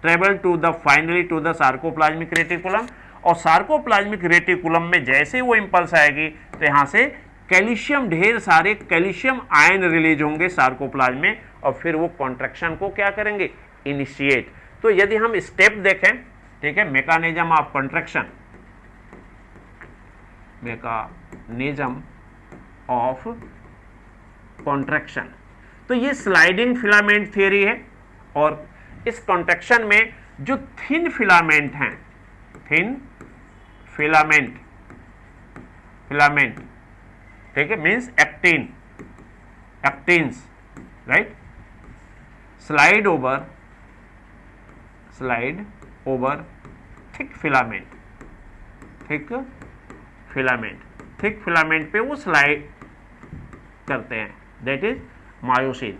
travel to the finally to the sarcoplasmic reticulum, और सार्कोप्लाज्मिक रेटिकुलम में जैसे वो इंपल्स आएगी तो यहां से कैल्शियम, ढेर सारे कैल्शियम आयन रिलीज होंगे सार्कोप्लाज्म में, और फिर वो कॉन्ट्रैक्शन को क्या करेंगे, इनिशिएट। तो यदि हम स्टेप देखें, ठीक है, मैकेनिज्म ऑफ कॉन्ट्रैक्शन, तो ये स्लाइडिंग फिलामेंट थियरी है, और इस कॉन्ट्रैक्शन में जो थिन फिलामेंट हैं, ठीक है, means actins, right, slide over thick filament पे वो स्लाइड करते हैं, दैट इज मायोसिन,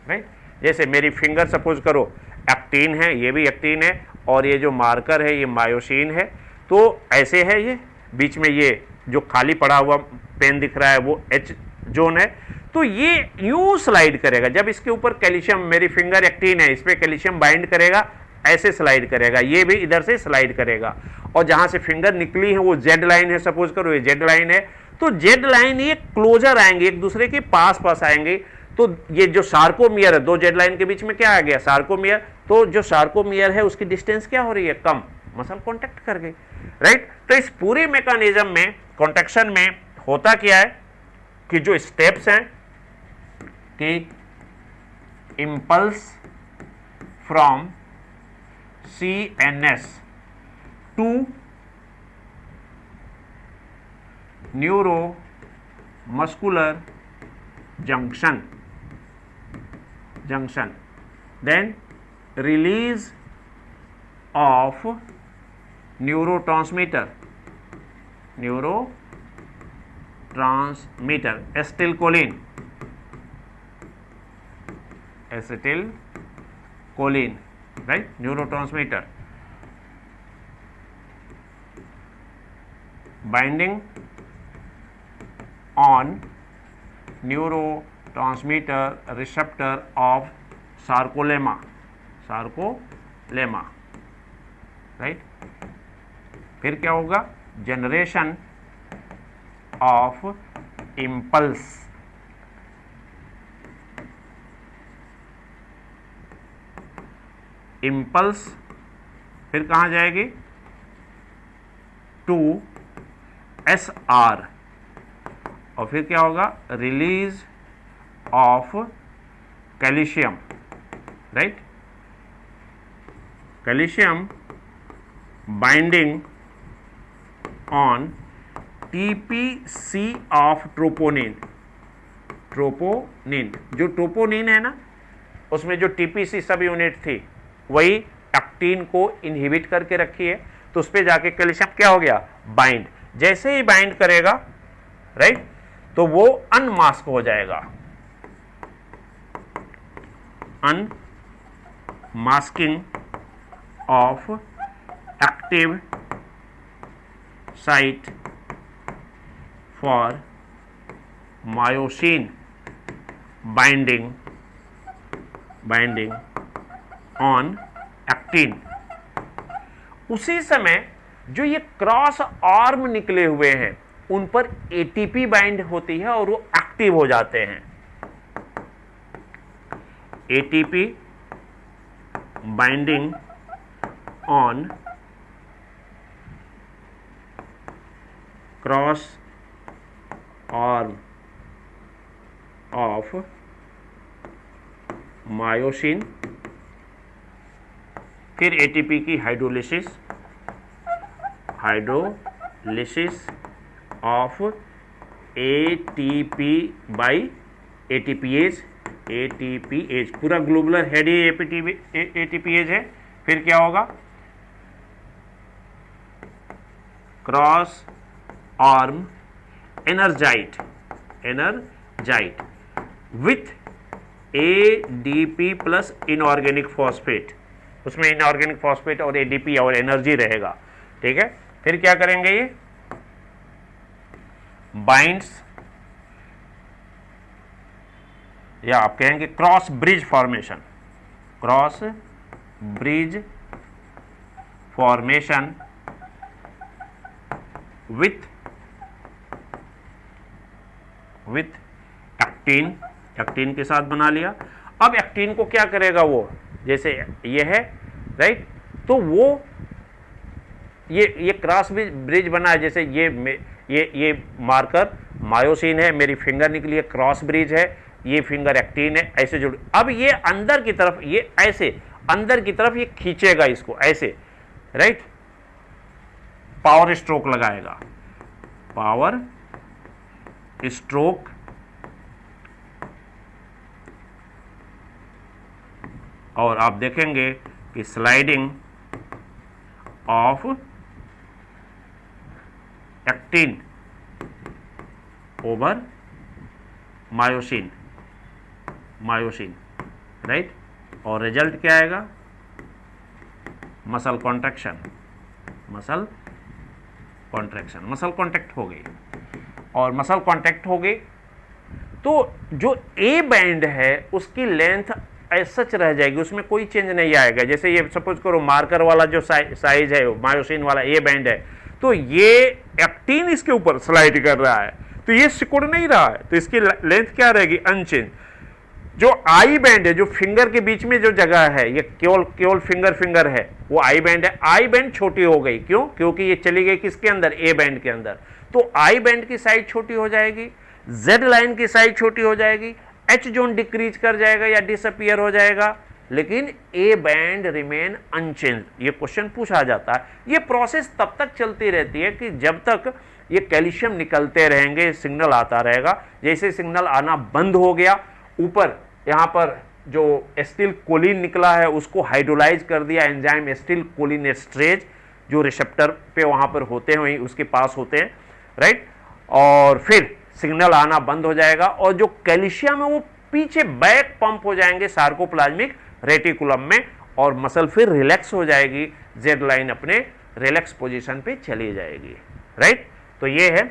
राइट। जैसे मेरी फिंगर सपोज करो एक्टिन है, ये भी एक्टिन है, और ये जो मार्कर है ये मायोसिन है। तो ऐसे है, ये बीच में ये जो खाली पड़ा हुआ पेन दिख रहा है वो एच जोन है। तो ये यूं स्लाइड करेगा, जब इसके ऊपर कैल्शियम, मेरी फिंगर एक्टिन है, इस पर कैल्शियम बाइंड करेगा, ऐसे स्लाइड करेगा, ये भी इधर से स्लाइड करेगा, और जहां से फिंगर निकली है वो जेड लाइन है, सपोज करो ये जेड लाइन है, तो जेड लाइन ये क्लोजर आएंगे, एक दूसरे के पास आएंगे। तो ये जो सार्कोमियर है, दो जेड लाइन के बीच में क्या आ गया, सार्कोमियर। तो जो सार्कोमियर है उसकी डिस्टेंस क्या हो रही है, कम, मसल कॉन्टेक्ट कर गई, राइट। तो इस पूरे मैकेनिज्म में, कॉन्ट्रैक्शन में होता क्या है कि जो स्टेप्स हैं कि impulse from CNS to neuromuscular junction, then release of neurotransmitter acetylcholine, right? Neurotransmitter binding on neurotransmitter receptor of sarcolemma, right. फिर क्या होगा, जनरेशन ऑफ इम्पल्स, फिर कहाँ जाएगी, टू SR, और फिर क्या होगा, release of calcium, right. Calcium binding on TPC of troponin, जो ट्रोपोनिन है ना, उसमें जो TPC सब यूनिट थी वही एक्टिन को इनहिबिट करके रखी है, तो उस पर जाके कैल्शियम क्या हो गया, बाइंड। जैसे ही बाइंड करेगा, राइट, तो वो अनमास्क हो जाएगा, unmasking of active site for myosin binding on actin. उसी समय जो ये क्रॉस आर्म निकले हुए हैं उन पर ATP बाइंड होती है और वो एक्टिव हो जाते हैं। ATP binding on cross arm of myosin, फिर ATP की hydrolysis of ATP by ATPase, पूरा ग्लोबुलर हेड ही ATPase है। फिर क्या होगा, cross arm energised with ADP plus inorganic phosphate, उसमें इनऑर्गेनिक फॉस्फेट और ADP और एनर्जी रहेगा, ठीक है। फिर क्या करेंगे, ये बाइंड्स, या आप कहेंगे cross bridge formation with actin के साथ बना लिया। अब एक्टिन को क्या करेगा, वो जैसे ये है, राइट, तो वो ये क्रॉस ब्रिज बना है, जैसे ये मार्कर मायोसिन है, मेरी फिंगर निकली है, क्रॉस ब्रिज है, ये फिंगर एक्टिन है, ऐसे जुड़। अब ये अंदर की तरफ, ये ऐसे अंदर की तरफ ये खींचेगा इसको ऐसे, राइट, पावर स्ट्रोक लगाएगा, पावर स्ट्रोक, और आप देखेंगे कि sliding of actin over myosin, right, और रिजल्ट क्या आएगा, मसल कॉन्ट्रैक्शन, मसल कॉन्ट्रैक्ट हो गई। और मसल कॉन्ट्रैक्ट हो गई तो जो ए बैंड है उसकी लेंथ सच रह जाएगी, उसमें कोई चेंज नहीं आएगा। जैसे ये सपोज करो मार्कर वाला जो साइज है मायोसिन वाला ए बैंड है, तो ये एक्टिन इसके ऊपर स्लाइड कर रहा है, तो ये सिकुड़ नहीं रहा है, तो इसकी लेंथ क्या रहेगी, अनचेंज। जो आई बैंड है, जो फिंगर के बीच में जो जगह है, ये केवल फिंगर है, वो आई बैंड है। आई बैंड छोटी हो गई, क्यों? क्योंकि ये चली गई किसके अंदर? ए बैंड के अंदर। तो आई बैंड की साइज छोटी हो जाएगी, जेड लाइन की साइज छोटी हो जाएगी, एच जोन डिक्रीज कर जाएगा या डिसअपियर हो जाएगा, लेकिन ए बैंड रिमेन अनचेंज। ये क्वेश्चन पूछा जाता है। ये प्रोसेस तब तक चलती रहती है कि जब तक ये कैल्शियम निकलते रहेंगे, सिग्नल आता रहेगा। जैसे सिग्नल आना बंद हो गया, ऊपर यहां पर जो एस्टिल कोलिन निकला है उसको हाइड्रोलाइज कर दिया एंजाइम एस्टिल कोलिन एस्ट्रेज, जो रिसेप्टर पे वहां पर होते हैं, वहीं उसके पास होते हैं, राइट। और फिर सिग्नल आना बंद हो जाएगा और जो कैल्शियम है वो पीछे बैक पंप हो जाएंगे सार्कोप्लाज्मिक रेटिकुलम में, और मसल फिर रिलैक्स हो जाएगी, जेड लाइन अपने रिलैक्स पोजीशन पे चली जाएगी, राइट। तो ये है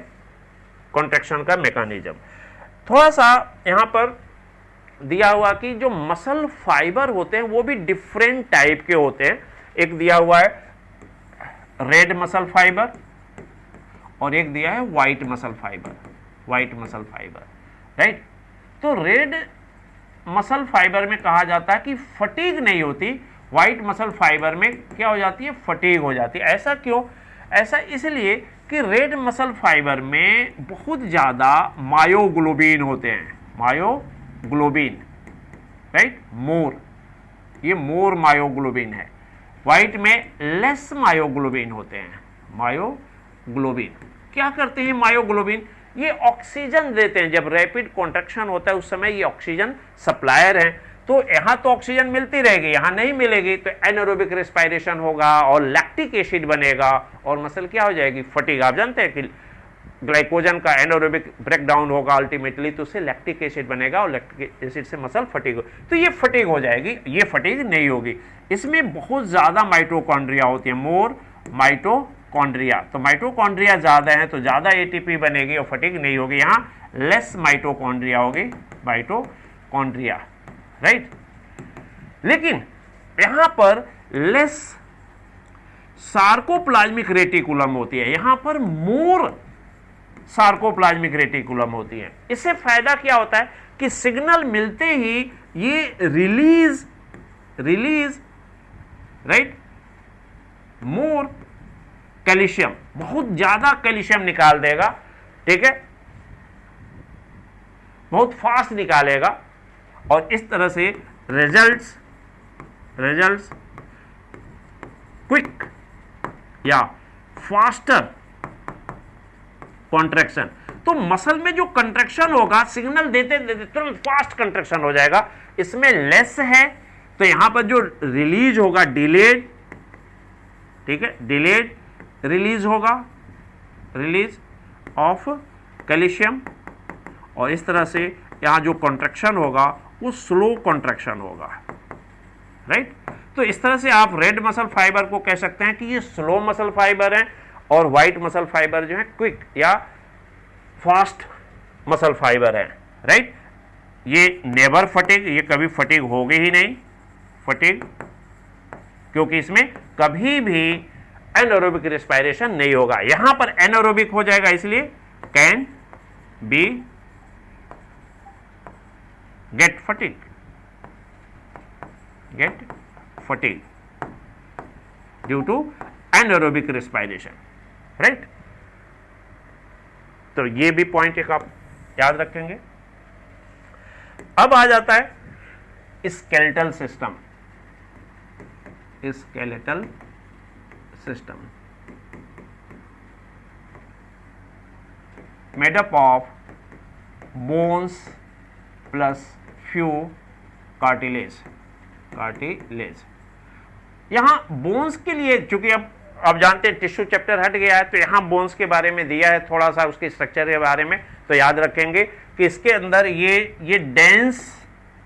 कॉन्ट्रैक्शन का मैकेनिज्म। थोड़ा सा यहां पर दिया हुआ कि जो मसल फाइबर होते हैं वो भी डिफरेंट टाइप के होते हैं। एक दिया हुआ है रेड मसल फाइबर और एक दिया है व्हाइट मसल फाइबर, राइट। तो रेड मसल फाइबर में कहा जाता है कि फटीग नहीं होती, व्हाइट मसल फाइबर में क्या हो जाती है? फटीग हो जाती है। ऐसा क्यों? ऐसा इसलिए कि रेड मसल फाइबर में बहुत ज्यादा मायोग्लोबिन होते हैं, मायोग्लोबिन, राइट, मोर, ये मोर मायोग्लोबिन है। व्हाइट में लेस मायोग्लोबिन होते हैं। मायोग्लोबिन क्या करते हैं? मायोग्लोबिन ये ऑक्सीजन देते हैं। जब रैपिड कॉन्ट्रैक्शन होता है उस समय ये ऑक्सीजन सप्लायर हैं। तो यहां तो ऑक्सीजन मिलती रहेगी, यहां नहीं मिलेगी तो एनारोबिक रेस्पिरेशन होगा और लैक्टिक एसिड बनेगा और मसल क्या हो जाएगी? फटीग। आप जानते हैं कि ग्लाइकोजन का एनारोबिक ब्रेकडाउन होगा अल्टीमेटली, तो उससे लैक्टिक एसिड बनेगा और लैक्टिक एसिड से मसल फटीग हो, तो ये फटीग हो जाएगी। ये फटीग नहीं होगी। इसमें बहुत ज्यादा माइटोकॉन्ड्रिया होती है, मोर माइटोकॉन्ड्रिया। तो माइटोकॉन्ड्रिया ज्यादा है तो ज्यादा एटीपी बनेगी और फटीग नहीं होगी। यहां लेस माइटोकॉन्ड्रिया होगी, माइटोकॉन्ड्रिया, राइट। लेकिन यहां पर लेस सार्कोप्लाज्मिक रेटिकुलम होती है, यहां पर मोर सार्कोप्लाज्मिक रेटिकुलम होती है। इससे फायदा क्या होता है कि सिग्नल मिलते ही ये रिलीज, राइट, मोर कैल्शियम, बहुत ज्यादा कैल्शियम निकाल देगा, ठीक है, बहुत फास्ट निकालेगा और इस तरह से रिजल्ट्स क्विक या फास्टर कॉन्ट्रैक्शन। तो मसल में जो कंट्रैक्शन होगा, सिग्नल देते देते तुरंत फास्ट कंट्रैक्शन हो जाएगा। इसमें लेस है तो यहां पर जो रिलीज होगा डिलेड, ठीक है, डिलेड रिलीज होगा, रिलीज ऑफ कैल्शियम, और इस तरह से यहां जो कॉन्ट्रैक्शन होगा वो स्लो कॉन्ट्रैक्शन होगा, राइट। तो इस तरह से आप रेड मसल फाइबर को कह सकते हैं कि ये स्लो मसल फाइबर है और व्हाइट मसल फाइबर जो है क्विक या फास्ट मसल फाइबर है, राइट। ये नेवर फटीग, ये कभी फटीग होगी ही नहीं, फटीग, क्योंकि इसमें कभी भी एनारोबिक रेस्पिरेशन नहीं होगा। यहां पर एनारोबिक हो जाएगा, इसलिए can be get fatigue due to anaerobic respiration, right. तो ये भी पॉइंट एक आप याद रखेंगे। अब आ जाता है skeletal system, skeletal system made up of bones plus few cartilage. यहां बोन्स के लिए, चूंकि अब आप जानते हैं टिश्यू चैप्टर हट गया है, तो यहां बोन्स के बारे में दिया है थोड़ा सा, उसके स्ट्रक्चर के बारे में तो याद रखेंगे कि इसके अंदर ये डेंस,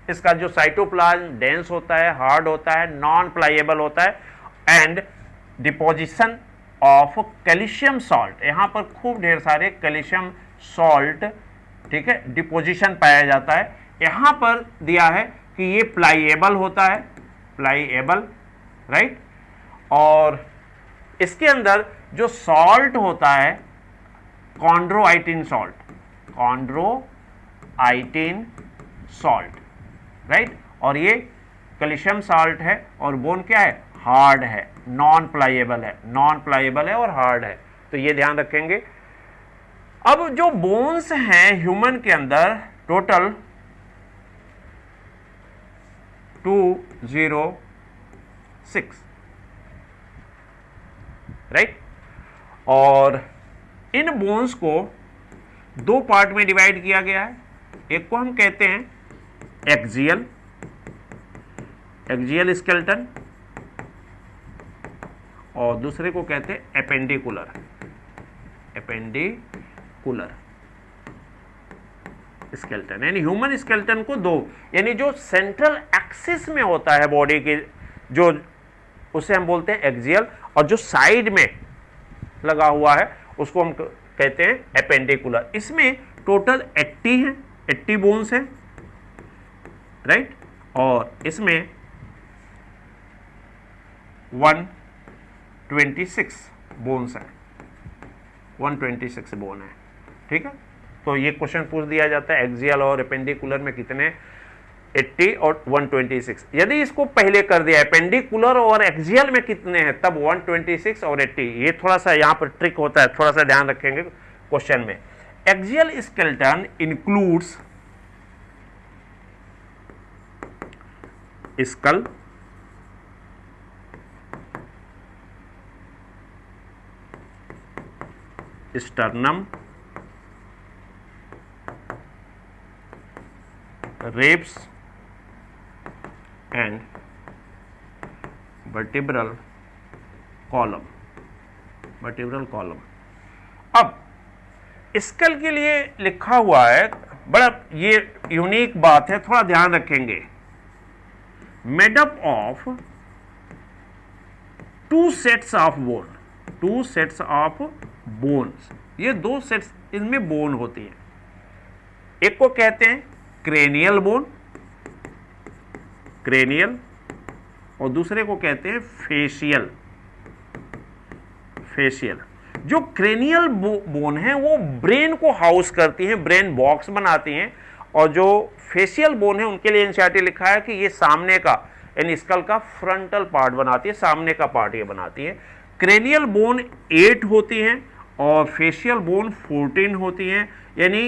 इसका जो साइटोप्लाज्म डेंस होता है, हार्ड होता है, नॉन प्लाइएबल होता है, and deposition of calcium salt, यहां पर खूब ढेर सारे कैल्शियम सॉल्ट, ठीक है, डिपोजिशन पाया जाता है। यहां पर दिया है कि ये प्लाइएबल होता है, प्लाइएबल, राइट। और इसके अंदर जो सॉल्ट होता है कॉन्ड्रोआइटिन सॉल्ट, राइट, और ये कैल्शियम साल्ट है और बोन क्या है, हार्ड है, नॉन प्लाइएबल है, नॉन प्लाइएबल है और हार्ड है, तो ये ध्यान रखेंगे। अब जो बोन्स हैं ह्यूमन के अंदर टोटल 206, राइट, और इन बोन्स को दो पार्ट में डिवाइड किया गया है। एक को हम कहते हैं एक्सियल, एक्सियल स्केलेटन, और दूसरे को कहते हैं एपेंडिकुलर, एपेंडिकुलर स्केलेटन। यानी ह्यूमन स्केलेटन को दो, यानी जो सेंट्रल एक्सिस में होता है बॉडी के, जो उसे हम बोलते हैं एक्सियल, और जो साइड में लगा हुआ है उसको हम कहते हैं एपेंडिकुलर। इसमें टोटल 80 हैं, 80 बोन्स हैं, राइट, और इसमें 126 बोन्स हैं, 126 बोन है, ठीक है। तो ये क्वेश्चन पूछ दिया जाता है एक्सियल और एपेंडिकुलर में कितने, 80 और 126। यदि इसको पहले कर दिया एपेंडिकुलर और एक्सियल में कितने हैं, तब 126 और 80। ये थोड़ा सा यहां पर ट्रिक होता है, थोड़ा सा ध्यान रखेंगे क्वेश्चन में। Axial skeleton includes skull, sternum, ribs and vertebral column, vertebral column। अब स्कल के लिए लिखा हुआ है, बड़ा ये यूनिक बात है, थोड़ा ध्यान रखेंगे। Made up of 2 sets of bone, 2 sets of bones, ये 2 सेट्स इनमें बोन होती है। एक को कहते हैं क्रेनियल बोन, क्रेनियल, और दूसरे को कहते हैं फेशियल, फेशियल। जो क्रेनियल बोन है वो ब्रेन को हाउस करती हैं, ब्रेन बॉक्स बनाती हैं, और जो फेशियल बोन है उनके लिए एनसीईआरटी लिखा है कि ये सामने का, यानी स्कल का फ्रंटल पार्ट बनाती है, सामने का पार्ट ये बनाती है। क्रेनियल बोन 8 होती हैं और फेशियल बोन 14 होती हैं, यानी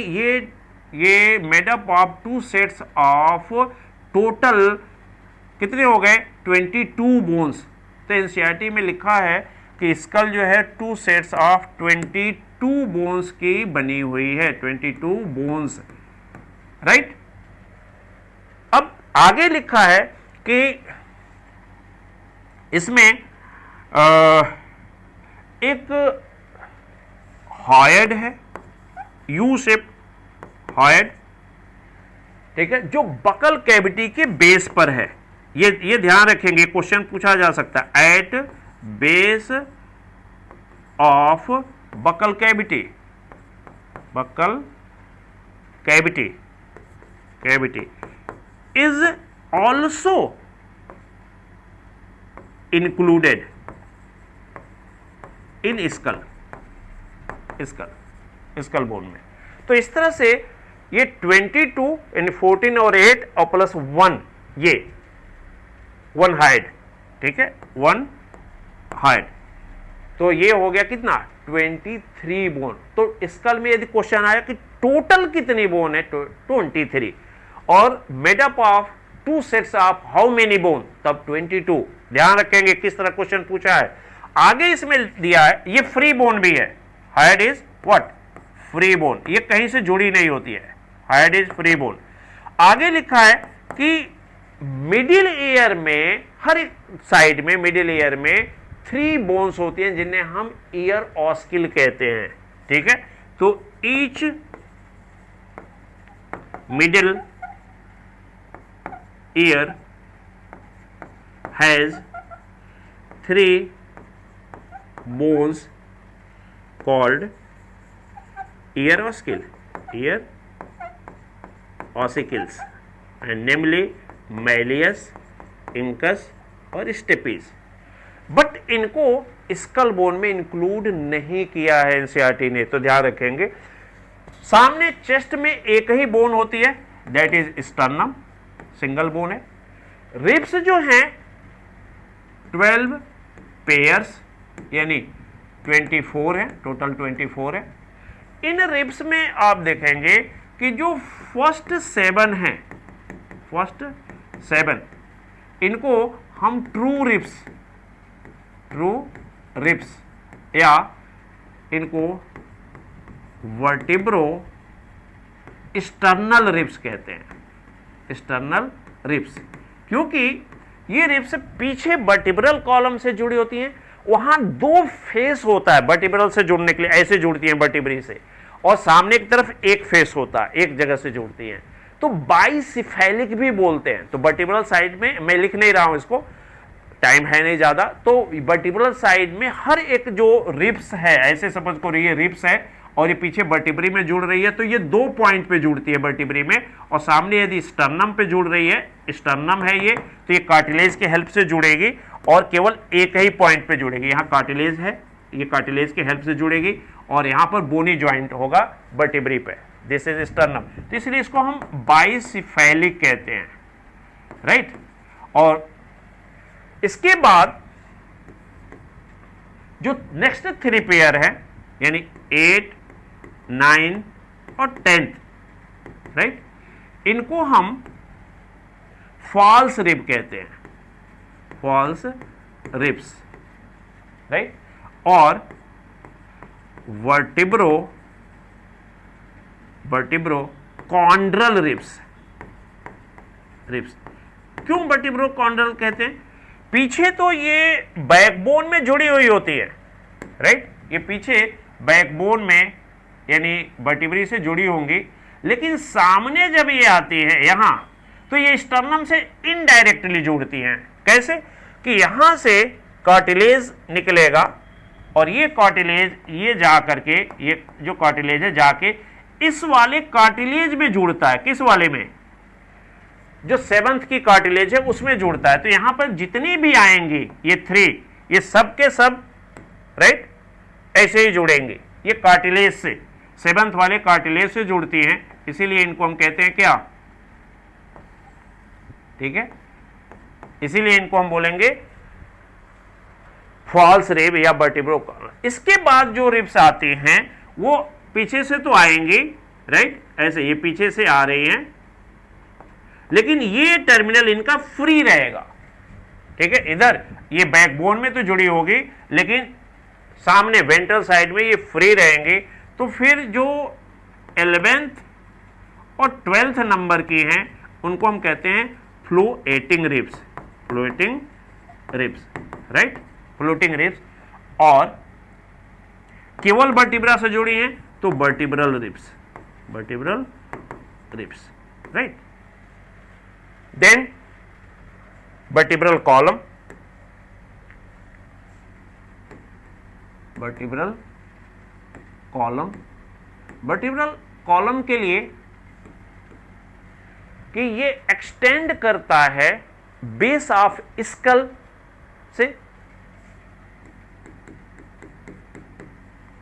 ये made up of 2 sets of total कितने हो गए, 22 बोन्स। तो एनसीईआरटी में लिखा है कि स्कल जो है 2 सेट्स ऑफ 22 बोन्स की बनी हुई है, 22 बोन्स, राइट। अब आगे लिखा है कि इसमें एक हॉयड है, यू शेप हॉयड, ठीक है, जो बकल कैविटी के बेस पर है। ये ध्यान रखेंगे, क्वेश्चन पूछा जा सकता है, at base of buccal cavity, buccal cavity, cavity is also included in skull, skull bone में। तो इस तरह से ये 22 यानी 14 और 8 और प्लस 1, ये 1 हाइड, ठीक है, 1 हाइड, तो ये हो गया कितना, 23 बोन। तो स्कल में यदि क्वेश्चन आया कि टोटल कितनी बोन है, 23, और made up of 2 sets of how many bone, तब 22। ध्यान रखेंगे किस तरह क्वेश्चन पूछा है। आगे इसमें दिया है ये फ्री बोन भी है, hide is what, free bone, ये कहीं से जुड़ी नहीं होती है, हाइड इज फ्री बोन। आगे लिखा है कि मिडिल ईयर में, हर एक साइड में मिडिल ईयर में 3 बोन्स होती हैं जिन्हें हम ईयर ऑस्किल कहते हैं, ठीक है। तो each middle ear has 3 bones called ear ossicle, ear ossicles, and namely malleus, incus और stapes। बट इनको स्कल बोन में इंक्लूड नहीं किया है एनसीईआरटी ने, तो ध्यान रखेंगे। सामने चेस्ट में एक ही बोन होती है, that is sternum, single bone है। रिब्स जो हैं 12 पेयर्स यानी 24 है, टोटल 24 है। इन रिब्स में आप देखेंगे कि जो फर्स्ट 7 हैं, फर्स्ट 7 इनको हम ट्रू रिब्स या इनको वर्टिब्रो स्टर्नल रिब्स कहते हैं। स्टर्नल रिब्स क्योंकि ये रिब्स पीछे वर्टिब्रल कॉलम से जुड़ी होती हैं। वहां 2 फेस होता है वर्टिब्रल से जुड़ने के लिए, ऐसे जुड़ती हैं वर्टिब्री से, और सामने की तरफ एक फेस होता है, एक जगह से जुड़ती हैं, तो बाइसिफेलिक भी बोलते हैं। तो वर्टिब्रल साइड में, मैं लिख नहीं रहा हूं इसको, टाइम है नहीं ज्यादा, तो वर्टिब्रल साइड में हर एक जो रिब्स है, ऐसे समझ को रही है रिब्स है और ये पीछे वर्टिब्री में जुड़ रही है, तो ये 2 पॉइंट पे जुड़ती है वर्टिब्री में, और सामने यदि स्टर्नम पे जुड़ रही है, स्टर्नम है ये, तो ये कार्टिलेज के हेल्प से जुड़ेगी और केवल एक ही पॉइंट पे जुड़ेगी। यहाँ कार्टिलेज है, ये कार्टिलेज के हेल्प से जुड़ेगी और यहाँ पर बोनी ज्वाइंट होगा वर्टिब्री पे, दिस इज स्टर्नम। तो इसलिए इसको हम बाइसिफेलिक कहते हैं, राइट। और इसके बाद जो नेक्स्ट 3 पेयर है यानी 8, 9 और 10, राइट, इनको हम फॉल्स रिब कहते हैं, फॉल्स रिब्स, राइट। और वर्टिब्रो कॉन्ड्रल रिब्स। क्यों वर्टिब्रो कॉन्ड्रल कहते हैं? पीछे तो ये बैकबोन में जुड़ी हुई होती है, राइट, ये पीछे बैकबोन में यानी वर्टिब्री से जुड़ी होंगी, लेकिन सामने जब ये आती है यहां, तो ये स्टर्नम से इनडायरेक्टली जुड़ती हैं। कैसे कि यहां से कार्टिलेज निकलेगा और ये कार्टिलेज ये जा करके, ये जो कार्टिलेज है जाके इस वाले कार्टिलेज में जुड़ता है। किस वाले में? जो 7th की कार्टिलेज है उसमें जुड़ता है। तो यहां पर जितनी भी आएंगी ये 3, ये सब के सब, राइट, ऐसे ही जुड़ेंगे। ये कार्टिलेज से, 7th वाले कार्टिलेज से जुड़ती हैं, इसीलिए इनको हम कहते हैं क्या? ठीक है, इसीलिए इनको हम बोलेंगे फॉल्स रिब या वर्टिब्रो कॉन्ड्रल। इसके बाद जो रिब्स आती हैं वो पीछे से तो आएंगी, राइट, ऐसे ये पीछे से आ रही हैं, लेकिन ये टर्मिनल इनका फ्री रहेगा। ठीक है, इधर ये बैकबोन में तो जुड़ी होगी, लेकिन सामने वेंट्रल साइड में ये फ्री रहेंगे। तो फिर जो 11th और 12th नंबर की हैं उनको हम कहते हैं floating ribs, floating ribs, right, floating ribs. और केवल वर्टिब्रा से जुड़ी हैं तो vertebral ribs, vertebral ribs, right. Then vertebral column, vertebral column, vertebral column के लिए कि ये एक्सटेंड करता है बेस ऑफ स्कल से,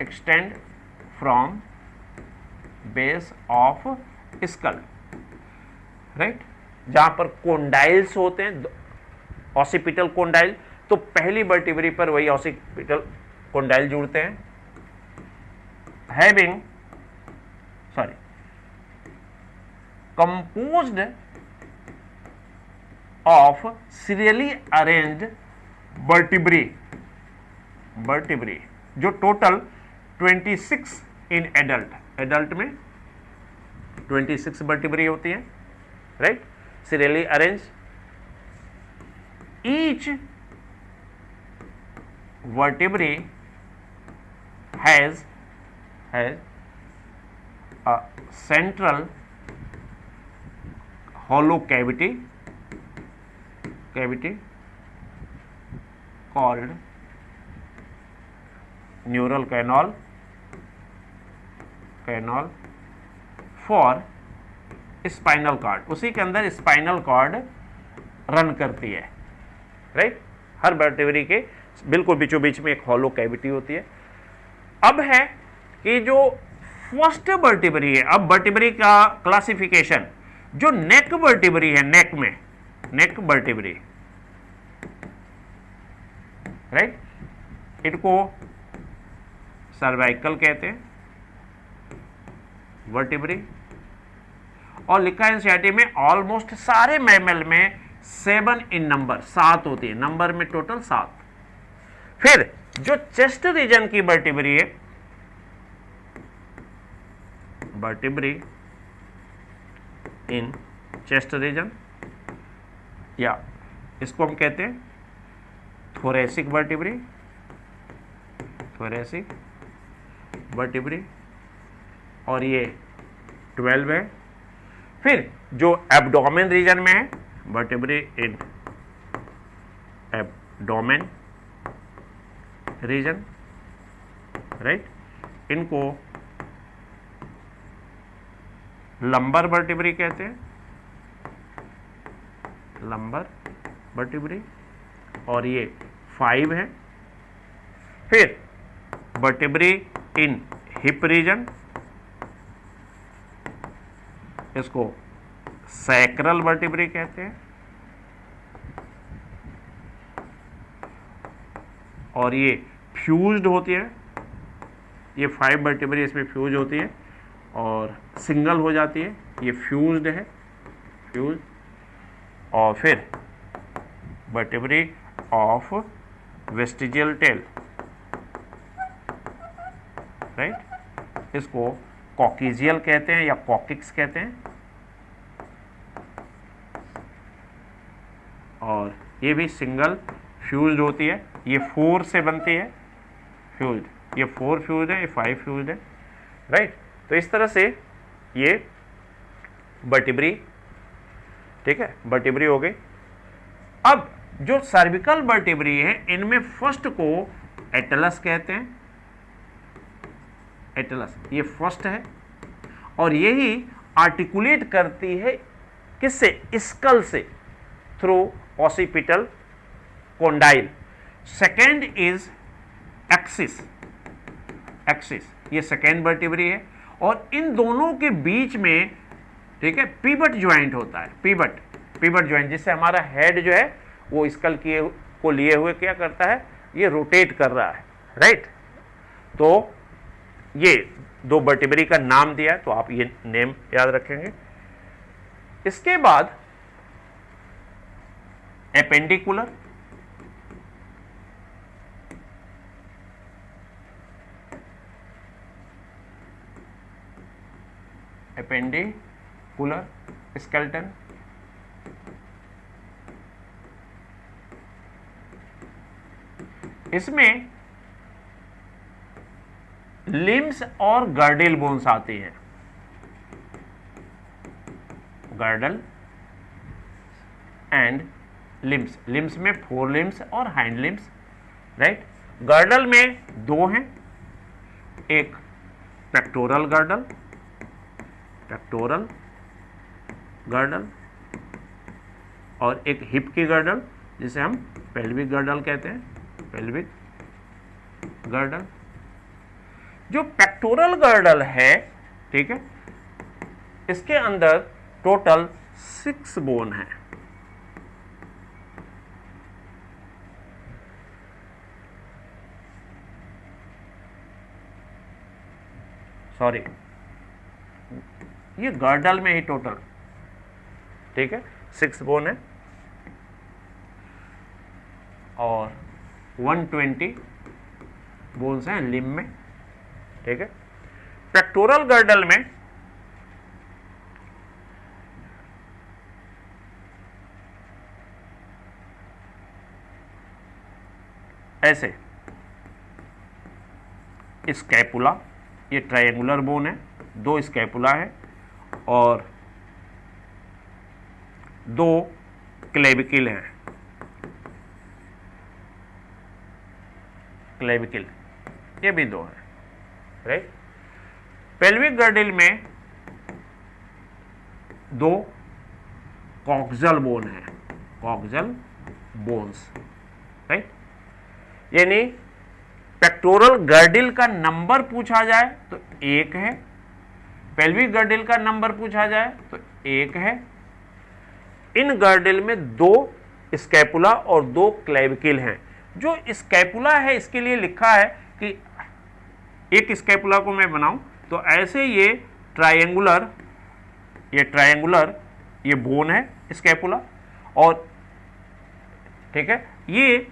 extend from base of skull, right, जहां पर कोंडाइल्स होते हैं, ऑसिपिटल कोंडाइल, तो पहली वर्टिब्री पर वही ऑसिपिटल कोंडाइल जुड़ते हैं। Having composed of serially arranged vertebrae, जो टोटल 26 इन एडल्ट में 26 वर्टिब्री होती है, right, serially arrange. Each vertebrae has a central hollow cavity called neural canal for spinal cord. उसी के अंदर स्पाइनल कॉर्ड रन करती है, राइट। हर वर्टिब्री के बिल्कुल बीचों बीच में एक हॉलो कैविटी होती है। अब है कि जो फर्स्ट वर्टिब्री है, अब वर्टिब्री का क्लासिफिकेशन, जो नेक वर्टिब्री है, नेक में नेक वर्टिब्री, राइट, इनको सर्वाइकल कहते हैं वर्टिब्री। और लिखा है एनसीईआरटी में ऑलमोस्ट सारे मैमल में 7 इन नंबर, 7 होती है, नंबर में टोटल 7। फिर जो चेस्ट रीजन की वर्टिब्री है, वर्टिब्री इन चेस्ट रीजन, या इसको हम कहते हैं थोरेसिक वर्टिब्री, थोरेसिक वर्टिब्री, और ये 12 है। फिर जो एब्डोमेन रीजन में है, vertebrae in abdomen region, right, इनको लंबर वर्टिब्री कहते हैं, लंबर वर्टिब्री, और ये 5 है। फिर वर्टिब्री इन हिप रीजन, इसको सैक्रल वर्टिब्री कहते हैं, और ये फ्यूज्ड होती है, ये 5 वर्टिब्री इसमें फ्यूज होती है और सिंगल हो जाती है, ये फ्यूज्ड है, फ्यूज। और फिर vertebrae of vestigial tail, right, इसको कॉकिजियल कहते हैं या कॉकिक्स कहते हैं, और ये भी सिंगल फ्यूज्ड होती है, ये 4 से बनती है फ्यूज्ड, ये 4 फ्यूज्ड है, ये 5 फ्यूज्ड है, राइट। तो इस तरह से ये वर्टिब्री, ठीक है, वर्टिब्री हो गई। अब जो सर्विकल वर्टिब्री है, इनमें फर्स्ट को एटलस कहते हैं, एटलस ये फर्स्ट है, और यही आर्टिकुलेट करती है किससे, स्कल से, through occipital condyle. Second is axis, axis ये सेकेंड वर्टिब्री है, और इन दोनों के बीच में, ठीक है, पिवट ज्वाइंट होता है, पिवट, पिवट ज्वाइंट, जिससे हमारा हेड जो है वो स्कल को लिए हुए क्या करता है, ये रोटेट कर रहा है, राइट। तो ये 2 वर्टिब्री का नाम दिया है, तो आप ये नेम याद रखेंगे। इसके बाद एपेंडिकुलर, एपेंडिकुलर स्केलेटन, इसमें लिम्स और गर्डल बोन्स आती हैं, गर्डल एंड लिम्स, लिम्स में 4 लिम्स और हाइंड लिम्स, राइट। गर्डल में 2 हैं, एक पेक्टोरल गर्डल, पेक्टोरल गर्डल, और एक हिप की गर्डल, जिसे हम पेल्विक गर्डल कहते हैं, पेल्विक गर्डल। जो पेक्टोरल गर्डल है, ठीक है, इसके अंदर टोटल 6 बोन है, सॉरी, ये गर्डल में ही टोटल, ठीक है, 6 बोन है, और 120 बोन्स हैं लिम्ब में, ठीक है। पेक्टोरल गर्डल में ऐसे स्कैपुला, ये ट्रायंगुलर बोन है, 2 स्कैपुला है, और 2 क्लेविकल हैं, क्लेविकल, ये भी 2 है, राइट। पेल्विक गर्डल में 2 कॉक्सल बोन है, कॉक्सल बोन्स, राइट। यानी पेक्टोरल गर्डल का नंबर पूछा जाए तो 1 है, पेल्विक गर्डिल का नंबर पूछा जाए तो 1 है। इन गर्डिल में 2 स्कैपुला और 2 क्लेविकल हैं। जो स्कैपुला है इसके लिए लिखा है कि एक स्कैपुला को मैं बनाऊं तो ऐसे ये ट्रायंगुलर ये बोन है स्कैपुला, और ठीक है, ये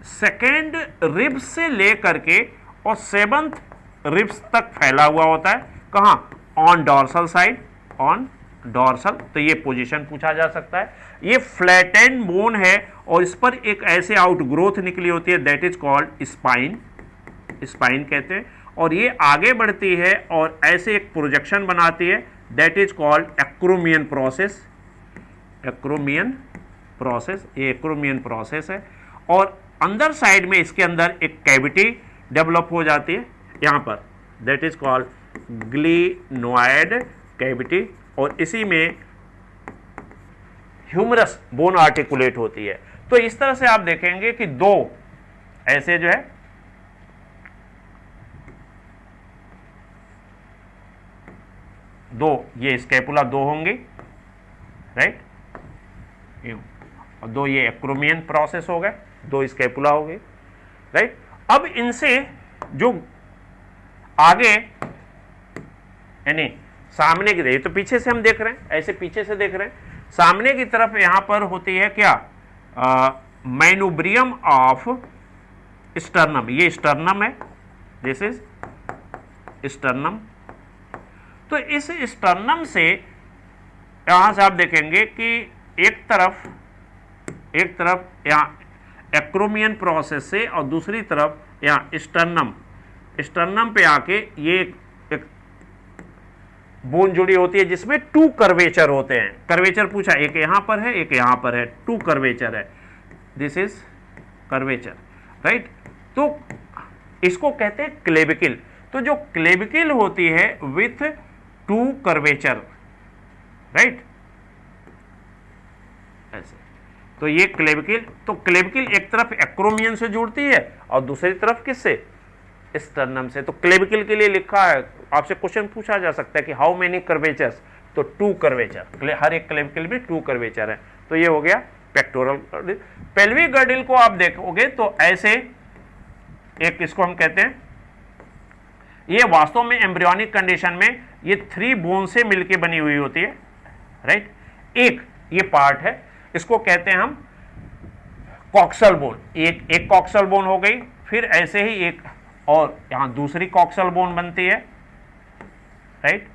सेकेंड रिब्स से लेकर के और 7th रिब्स तक फैला हुआ होता है। कहां? On dorsal side, on dorsal. तो ये पोजीशन पूछा जा सकता है। ये फ्लैटेंड बोन है और इस पर एक ऐसे आउटग्रोथ निकली होती है, that is called spine, spine कहते हैं। और ये आगे बढ़ती है और ऐसे एक प्रोजेक्शन बनाती है, that is called acromion process, acromion process. ये एक्रोमियन प्रोसेस है। और अंदर साइड में इसके अंदर एक कैविटी डेवलप हो जाती है यहां पर, that is called glenoid cavity, और इसी में ह्यूमरस बोन आर्टिकुलेट होती है। तो इस तरह से आप देखेंगे कि 2 ऐसे जो है ये स्कैपुला 2 होंगे, राइट, और 2 ये एक्रोमियन प्रोसेस हो गए, 2 स्कैपुला हो गए, राइट। अब इनसे जो आगे यानी सामने की, ये तो पीछे से हम देख रहे हैं, ऐसे पीछे से देख रहे हैं, सामने की तरफ यहां पर होती है क्या? Manubrium of sternum. ये स्टर्नम है, दिस इज स्टर्नम। तो इस स्टर्नम से यहां से आप देखेंगे कि एक तरफ यहां एक्रोमियन प्रोसेस से और दूसरी तरफ यहां स्टर्नम पे आके ये एक बोन जुड़ी होती है जिसमें 2 कर्वेचर होते हैं। कर्वेचर पूछा, एक यहां पर है, एक यहां पर है, 2 कर्वेचर है, दिस इज कर्वेचर, राइट। तो इसको कहते हैं क्लेविकल। तो जो क्लेविकल होती है विथ 2 कर्वेचर, राइट, ऐसे, तो ये क्लेविकल। तो क्लेविकल एक तरफ एक्रोमियन से जुड़ती है और दूसरी तरफ किससे? स्टर्नम से। तो क्लेविकल के लिए लिखा है, आपसे क्वेश्चन पूछा जा सकता है कि हाउ मेनी कर्वेचर्स, तो 2 कर्वेचर, हर एक क्लेविकल में 2 कर्वेचर है। तो ये हो गया पेक्टोरल गर्डिल। पेल्विक गर्डिल को आप देखोगे तो ऐसे एक, इसको हम कहते हैं, ये वास्तव में एम्ब्रियोनिक कंडीशन में ये 3 बोन से मिलकर बनी हुई होती है, राइट। एक ये पार्ट है, इसको कहते हैं हम कॉक्सल बोन। एक कॉक्सल बोन हो गई, फिर ऐसे ही एक और यहां दूसरी कॉक्सल बोन बनती है, राइट।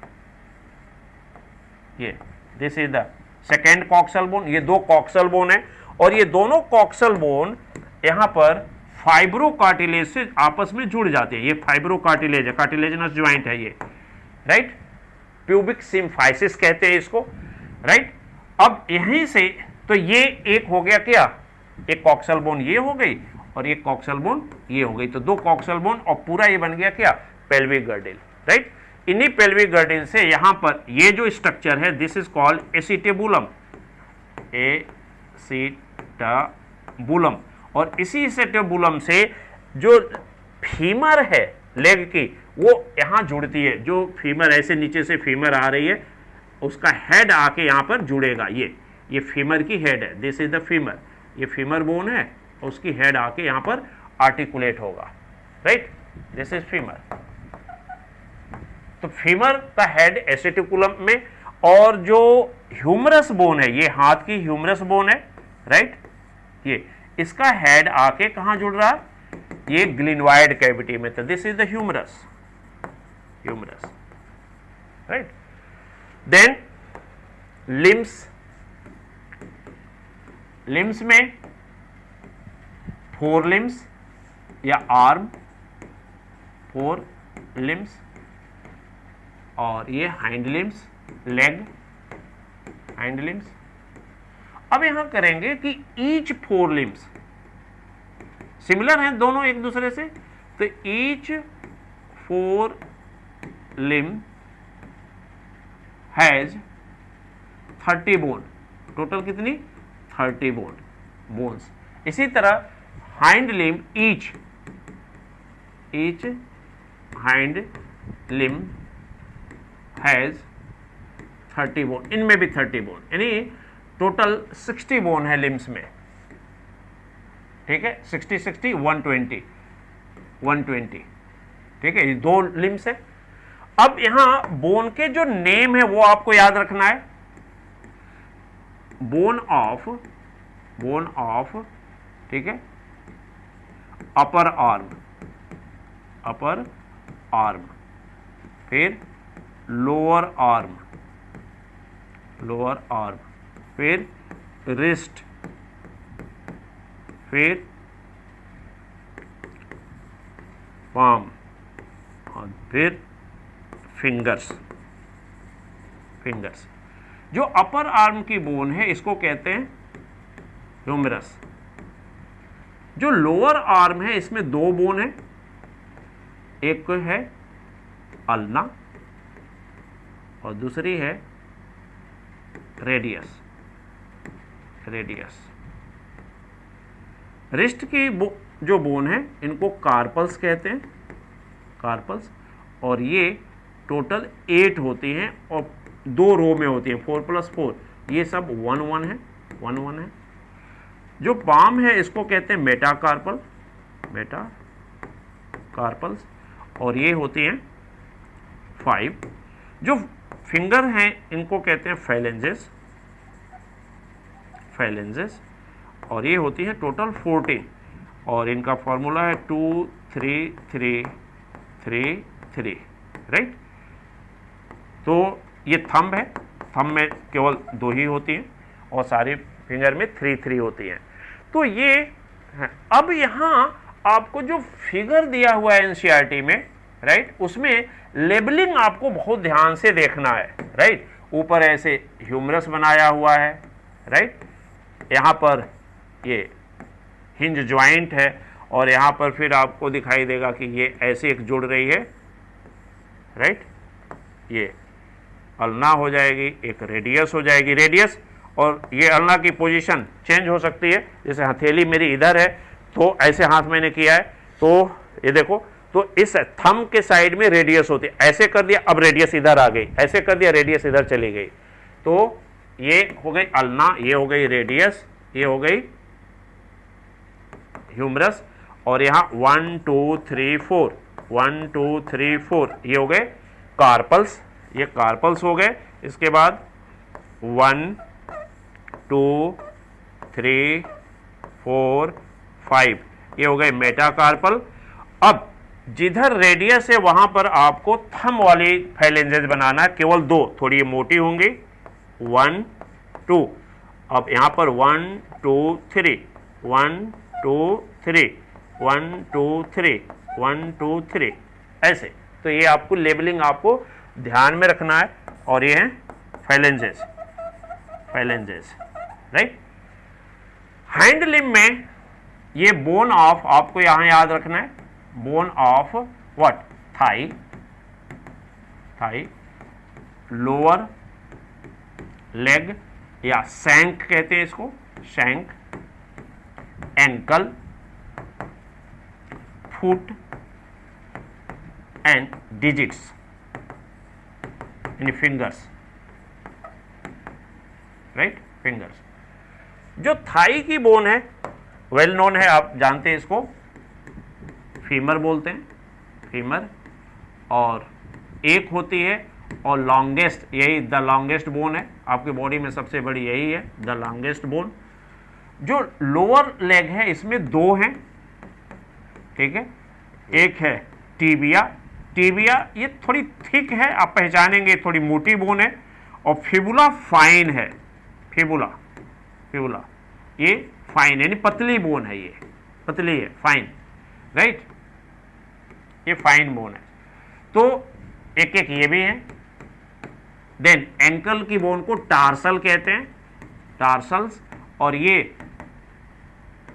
ये this is the second coxal bone. ये 2 कॉक्सल बोन है और ये दोनों कॉक्सल बोन यहां पर फाइब्रो कार्टिलेज से आपस में जुड़ जाते हैं। ये फाइब्रो कार्टिलेज है, कार्टिलेजनस ज्वाइंट है ये, राइट। प्यूबिक सिम्फाइसिस कहते हैं इसको, राइट। अब यहीं से तो ये एक हो गया क्या? एक कॉक्सल बोन ये हो गई और एक कॉक्सल बोन ये हो गई। तो 2 कॉक्सल बोन और पूरा ये बन गया क्या? Pelvic girdle, right. इन्हीं पेल्विक गर्डिल से यहां पर ये जो स्ट्रक्चर है, this is called acetabulum, acetabulum. और इसी एसिटेबुलम से जो फीमर है लेग की, वो यहां जुड़ती है। जो फीमर ऐसे नीचे से फीमर आ रही है, उसका हेड आके यहां पर जुड़ेगा। ये फीमर की हेड है, दिस इज द फीमर। ये फीमर बोन है, उसकी हेड आके यहां पर आर्टिकुलेट होगा, राइट, दिस इज फीमर। तो फीमर का हेड एसिटिकुलम में, और जो ह्यूमरस बोन है, ये हाथ की ह्यूमरस बोन है, राइट, ये इसका हेड आके कहां जुड़ रहा है? ये ग्लिनोइड कैविटी में। तो this is the humerus, right. Then limbs में 4 लिम्स या आर्म, 4 लिम्स, और ये hind limbs, leg, hind limbs. अब यहां करेंगे कि ईच 4 लिम्स सिमिलर हैं दोनों एक दूसरे से, तो each 4 limb has 30 bone. Total कितनी? 30 बोन्स। इसी तरह hind limb, each hind limb has 30 bone, इनमें भी 30 बोन, यानी टोटल 60 बोन है लिम्स में, ठीक है, 60 60 120 120, ठीक है, ये 2 लिम्स है। अब यहां बोन के जो नेम है वो आपको याद रखना है। बोन ऑफ, ठीक है, अपर आर्म, फिर लोअर आर्म, फिर रिस्ट, फिर पाम, और फिर फिंगर्स। जो अपर आर्म की बोन है इसको कहते हैं ह्यूमरस। जो लोअर आर्म है इसमें 2 बोन है, एक है अल्ना और दूसरी है रेडियस। रिस्ट की जो बोन है इनको कार्पल्स कहते हैं, और ये टोटल 8 होती हैं और 2 रो में होती हैं, 4 + 4, ये सब 1 1 है। जो पाम है इसको कहते हैं मेटाकार्पल्स, और ये होती हैं 5। जो फिंगर हैं इनको कहते हैं फैलेंजेस, और ये होती है टोटल 14, और इनका फॉर्मूला है 2 3 3 3 3, राइट। तो ये थंब है, थंब में केवल 2 ही होती हैं और सारे फिंगर में 3 3 होती हैं। तो ये है। अब यहाँ आपको जो फिगर दिया हुआ है एनसीईआरटी में, राइट, उसमें लेबलिंग आपको बहुत ध्यान से देखना है, राइट। ऊपर ऐसे ह्यूमरस बनाया हुआ है, राइट, यहाँ पर ये हिंज ज्वाइंट है, और यहाँ पर फिर आपको दिखाई देगा कि ये ऐसे एक जुड़ रही है, राइट, ये अल्ना हो जाएगी, एक रेडियस हो जाएगी, और ये अल्ना की पोजीशन चेंज हो सकती है। जैसे हथेली मेरी इधर है तो ऐसे हाथ मैंने किया है, तो ये देखो, तो इस थंब के साइड में रेडियस होती है, ऐसे कर दिया अब रेडियस इधर आ गई, ऐसे कर दिया रेडियस इधर चली गई, तो ये हो गई अल्ना, ये हो गई रेडियस, ये हो गई ह्यूमरस, और यहां 1 2 3 4 1 2 3 4 ये हो गए कार्पल्स, ये कार्पल्स हो गए। इसके बाद 1 2 3 4 5 ये हो गए मेटाकार्पल। अब जिधर रेडियस है वहां पर आपको थंब वाली फैलेंजेस बनाना है, केवल 2, थोड़ी ये मोटी होंगी, 1 2, अब यहां पर 1 2 3 1 2 3 1 2 3 1 2 3 ऐसे। तो ये आपको लेबलिंग आपको ध्यान में रखना है, और ये हैं फैलेंजेस, राइट। हैंड लिम्ब में ये बोन ऑफ आपको यहां याद रखना है, bone of what, thigh, lower leg या शैंक कहते हैं इसको, shank, ankle, foot and digits, यानी फिंगर्स, राइट, फिंगर्स। जो थाई की बोन है वेल नोन है, आप जानते हैं इसको, फीमर बोलते हैं, फीमर, और एक होती है, और लॉन्गेस्ट, यही द लॉन्गेस्ट बोन है आपकी बॉडी में, सबसे बड़ी यही है, द लॉन्गेस्ट बोन। जो लोअर लेग है इसमें 2 हैं, ठीक है, एक है टीबिया ये थोड़ी थिक है, आप पहचानेंगे, थोड़ी मोटी बोन है, और फिबुला फाइन है, फिबुला ये फाइन यानी पतली बोन है, ये पतली है, फाइन, राइट, ये फाइन बोन है। तो एक एक ये भी है। देन एंकल की बोन को टार्सल कहते हैं, टार्सल्स, और ये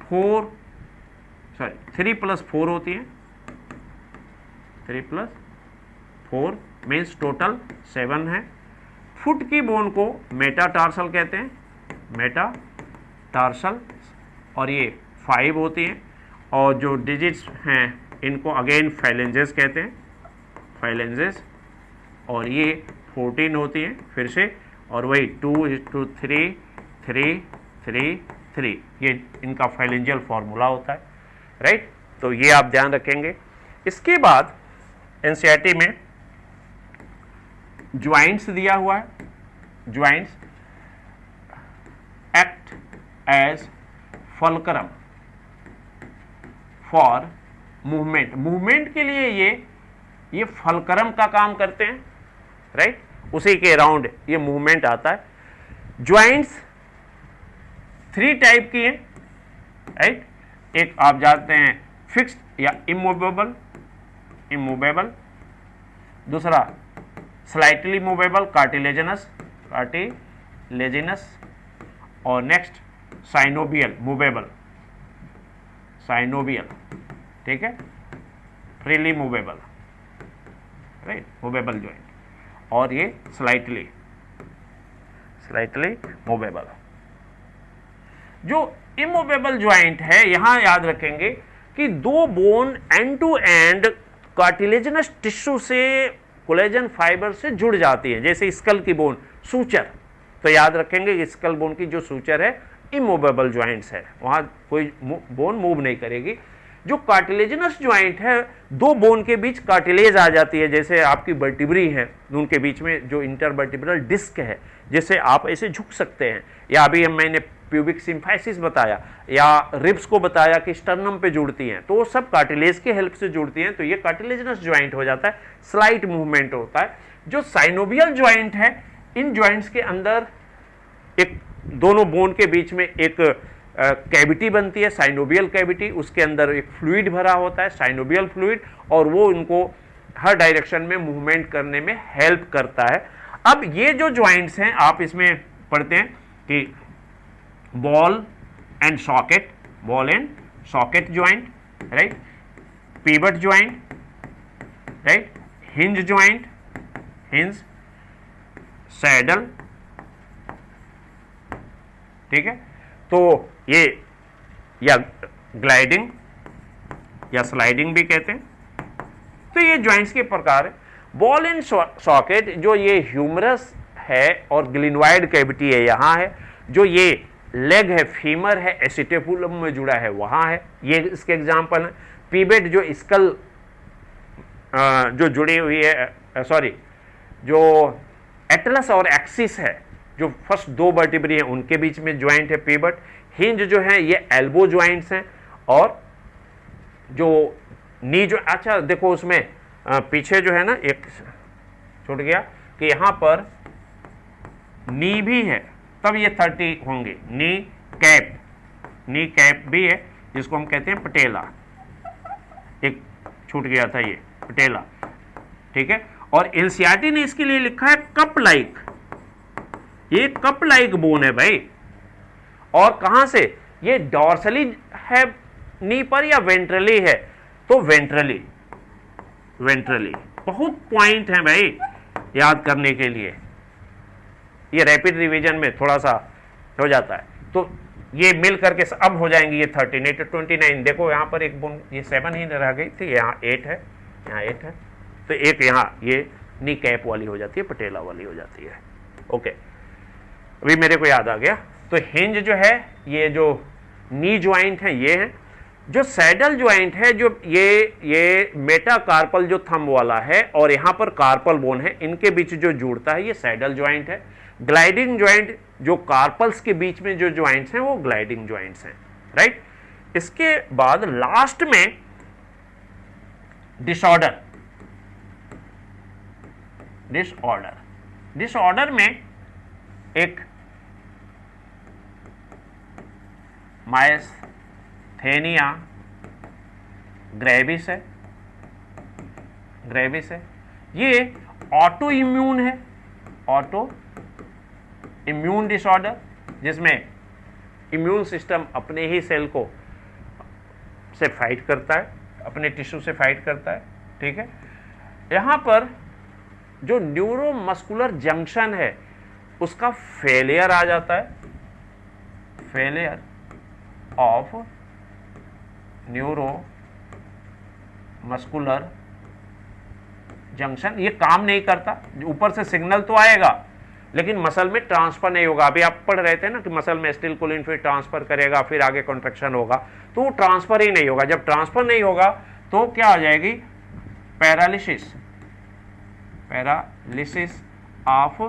3 + 4 होती है, 3 + 4 मीन्स टोटल 7 है। फुट की बोन को मेटाटार्सल कहते हैं, मेटाटार्सल, और ये 5 होती हैं, और जो डिजिट्स हैं इनको अगेन फैलेंजेस कहते हैं, फैलेंजेस, और ये 14 होती हैं फिर से, और वही 2:3 3 3 3, ये इनका फाइलेंजियल फॉर्मूला होता है, राइट। तो ये आप ध्यान रखेंगे। इसके बाद एनसीईआरटी में ज्वाइंट्स दिया हुआ है। Joints act as fulcrum for movement. Movement के लिए ये फलक्रम का काम करते हैं, राइट। उसी के अराउंड ये मूवमेंट आता है। ज्वाइंट्स 3 टाइप की हैं, राइट। एक आप जानते हैं फिक्स्ड या इमूवेबल, इमूवेबल। दूसरा स्लाइटली मूवेबल, कार्टिलेजिनस, कार्टिलेजिनस। और नेक्स्ट साइनोबियल, मूवेबल, साइनोबियल, ठीक है। Freely movable, right, movable joint. और ये स्लाइटली मूवेबल। जो इमूवेबल ज्वाइंट है, यहां याद रखेंगे कि 2 bone end to end cartilaginous tissue से कोलेजन फाइबर से जुड़ जाती है, जैसे स्कल की बोन, सूचर। तो याद रखेंगे कि स्कल बोन की जो सूचर है इमूवेबल ज्वाइंट्स है, वहां कोई बोन मूव नहीं करेगी। जो कार्टिलेजिनस ज्वाइंट है, 2 बोन के बीच कार्टिलेज आ जाती है, जैसे आपकी वर्टिब्री है, उनके बीच में जो इंटरवर्टिब्रल डिस्क है, जैसे आप ऐसे झुक सकते हैं, या अभी मैंने प्यूबिक सिम्फाइसिस बताया या रिब्स को बताया कि स्टर्नम पे जुड़ती हैं, तो वो सब कार्टिलेज के हेल्प से जुड़ती हैं, तो ये कार्टिलेजिनस ज्वाइंट हो जाता है, स्लाइट मूवमेंट होता है। जो साइनोवियल ज्वाइंट है, इन ज्वाइंट्स के अंदर एक दोनों बोन के बीच में एक कैविटी बनती है, साइनोवियल कैविटी, उसके अंदर एक फ्लूइड भरा होता है, साइनोवियल फ्लूइड, और वो उनको हर डायरेक्शन में मूवमेंट करने में हेल्प करता है। अब ये जो ज्वाइंट्स हैं, आप इसमें पढ़ते हैं कि ball and socket, ball and socket joint, right, pivot joint, right, hinge joint, hinge, saddle, ठीक है। तो ये या ग्लाइडिंग या स्लाइडिंग भी कहते हैं। तो ये ज्वाइंट्स के प्रकार है। बॉल एंड सॉकेट, जो ये ह्यूमरस है और ग्लिनवाइड कैविटी है, यहां है। जो ये लेग है, फीमर है, एसिटेपुलम में जुड़ा है, वहां है, ये इसके एग्जाम्पल है। पिवेट जो स्कल जो जुड़ी हुई है, सॉरी, जो एटलस और एक्सिस है, जो फर्स्ट 2 वर्टिब्री हैं, उनके बीच में ज्वाइंट है पिवट। हिंज जो है ये एल्बो ज्वाइंट्स हैं, और जो नी जो, अच्छा देखो उसमें पीछे जो है ना एक छूट गया कि यहां पर नी भी है, तब ये 30 होंगे। नी कैप भी है, जिसको हम कहते हैं पटेला, एक छूट गया था ये पटेला, ठीक है। और एनसीईआरटी ने इसके लिए लिखा है कप लाइक, ये कप लाइक बोन है भाई। और कहां से, ये डॉर्सली है नी पर या वेंट्रली है, तो वेंट्रली, बहुत पॉइंट है भाई याद करने के लिए, ये रैपिड रिवीजन में थोड़ा सा हो जाता है। तो ये मिल करके अब हो जाएंगे ये 13 to 29। देखो यहाँ पर एक बोन, ये 7 ही रह गई थी, यहाँ 8 है, यहाँ 8 है, तो एक यहाँ ये नी कैप वाली हो जाती है, पटेला वाली हो जाती है। ओके, अभी मेरे को याद आ गया। तो हिंज जो है, ये जो नी ज्वाइंट है ये है। जो सैडल ज्वाइंट है, जो ये मेटाकार्पल जो थंब वाला है, और यहाँ पर कार्पल बोन है, इनके बीच जो जुड़ता है ये सैडल ज्वाइंट है। ग्लाइडिंग ज्वाइंट, जो कार्पल्स के बीच में जो ज्वाइंट्स हैं वो ग्लाइडिंग ज्वाइंट्स हैं, राइट। इसके बाद लास्ट में डिसऑर्डर में एक मायस्थेनिया ग्रेविस है। ये ऑटो इम्यून है, ऑटो इम्यून डिसऑर्डर, जिसमें इम्यून सिस्टम अपने ही सेल को से फाइट करता है, अपने टिश्यू से फाइट करता है, ठीक है। यहां पर जो न्यूरोमस्कुलर जंक्शन है उसका फेलियर आ जाता है, फेलियर ऑफ न्यूरोमस्कुलर जंक्शन, ये काम नहीं करता, ऊपर से सिग्नल तो आएगा लेकिन मसल में ट्रांसफर नहीं होगा। अभी आप पढ़ रहे थे ना कि मसल में एसिटिलकोलिन फिर ट्रांसफर करेगा, फिर आगे कॉन्ट्रैक्शन होगा, तो वो ट्रांसफर ही नहीं होगा। जब ट्रांसफर नहीं होगा तो क्या हो जाएगी, paralysis, paralysis of